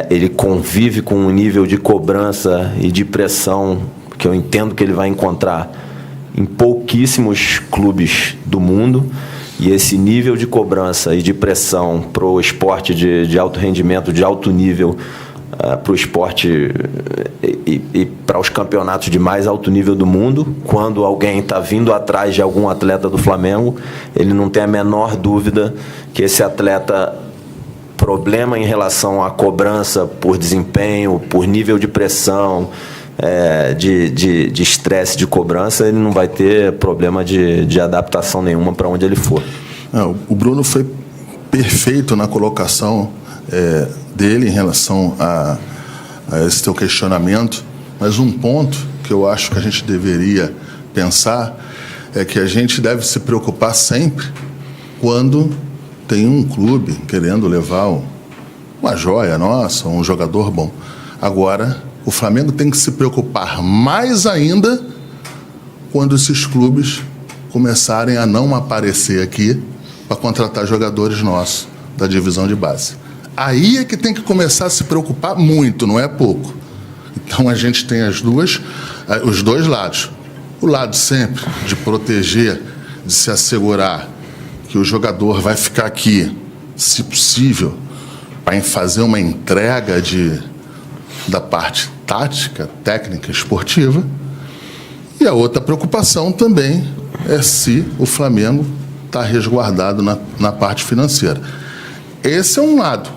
ele convive com um nível de cobrança e de pressão que eu entendo que ele vai encontrar em pouquíssimos clubes do mundo. E esse nível de cobrança e de pressão para o esporte de alto rendimento, de alto nível, para o esporte e para os campeonatos de mais alto nível do mundo, quando alguém está vindo atrás de algum atleta do Flamengo, ele não tem a menor dúvida que esse atleta, problema em relação à cobrança por desempenho, por nível de pressão, de estresse de cobrança, ele não vai ter problema de adaptação nenhuma para onde ele for. O Bruno foi perfeito na colocação dele em relação a esse teu questionamento, mas um ponto que eu acho que a gente deveria pensar é que a gente deve se preocupar sempre quando tem um clube querendo levar uma joia nossa, um jogador bom. Agora, o Flamengo tem que se preocupar mais ainda quando esses clubes começarem a não aparecer aqui para contratar jogadores nossos da divisão de base. Aí é que tem que começar a se preocupar muito, não é pouco. Então a gente tem os dois lados. O lado sempre de proteger, de se assegurar que o jogador vai ficar aqui, se possível, para fazer uma entrega da parte tática, técnica, esportiva. E a outra preocupação também é se o Flamengo está resguardado na parte financeira. Esse é um lado.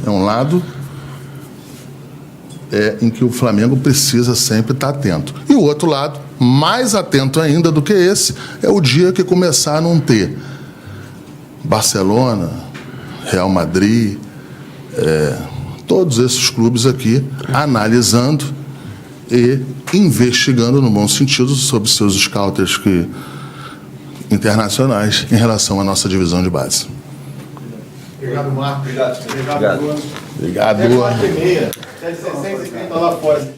É um lado em que o Flamengo precisa sempre estar atento. E o outro lado, mais atento ainda do que esse, é o dia que começar a não ter Barcelona, Real Madrid, todos esses clubes aqui analisando e investigando, no bom sentido, sobre seus scouters internacionais em relação à nossa divisão de base. Obrigado, Marcos. Obrigado. Obrigado. 4h30. 7h60 lá fora.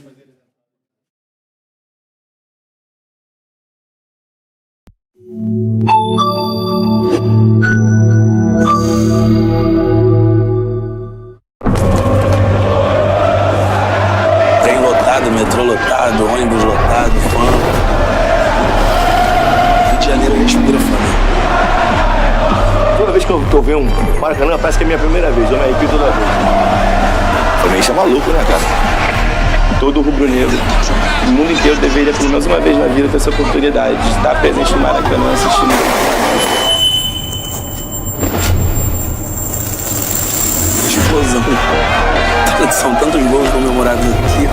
Trem lotado, metrô lotado, ônibus lotado, fã. Rio de Janeiro respira Flamengo. Toda vez que eu venho um Maracanã, parece que é a minha primeira vez, eu me arrepio toda vez. Flamengo é maluco, né, cara? Todo rubro-negro, o mundo inteiro deveria, pelo menos uma vez na vida, ter essa oportunidade de estar presente no Maracanã assistindo. Explosão. São tantos gols comemorados aqui.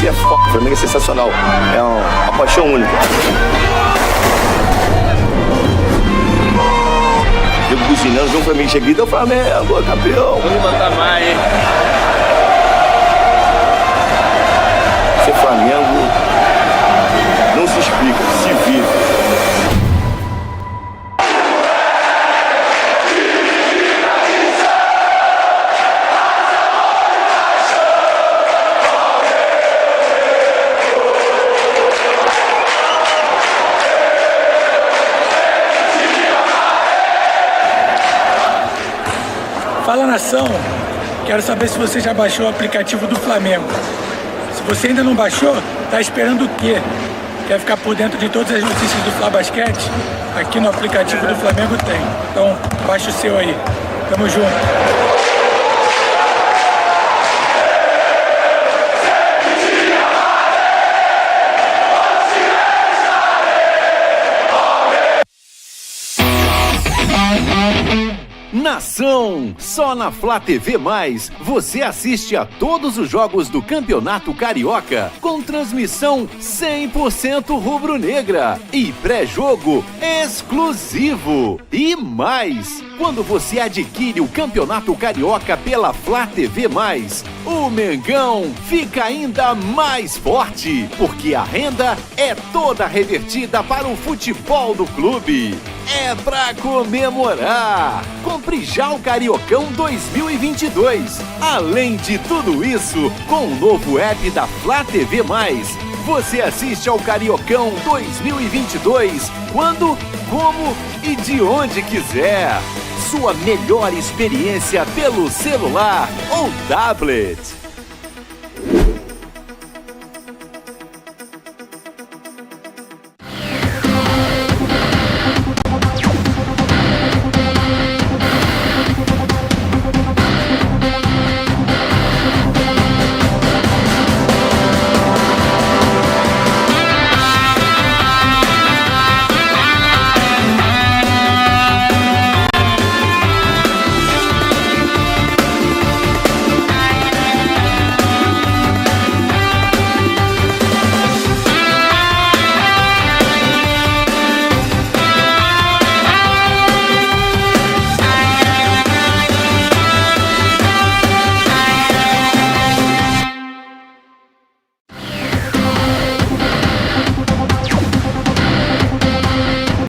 E é foda, o Flamengo é sensacional. É uma paixão única. Eu buzinando, vem um Flamengo chegando, é o Flamengo, campeão. Vamos levantar mais, hein? Ser Flamengo não se explica, se vive. Fala, nação, quero saber se você já baixou o aplicativo do Flamengo. Se você ainda não baixou, tá esperando o quê? Quer ficar por dentro de todas as notícias do Fla Basquete? Aqui no aplicativo do Flamengo tem. Então, baixa o seu aí. Tamo junto. Nação! Só na Flá TV+, você assiste a todos os jogos do Campeonato Carioca, com transmissão 100% rubro-negra e pré-jogo exclusivo. E mais, quando você adquire o Campeonato Carioca pela Flá TV+, o Mengão fica ainda mais forte, porque a renda é toda revertida para o futebol do clube. É pra comemorar! Compre já o Cariocão 2022. Além de tudo isso, com o novo app da Flá TV+, você assiste ao Cariocão 2022 quando, como e de onde quiser. Sua melhor experiência pelo celular ou tablet.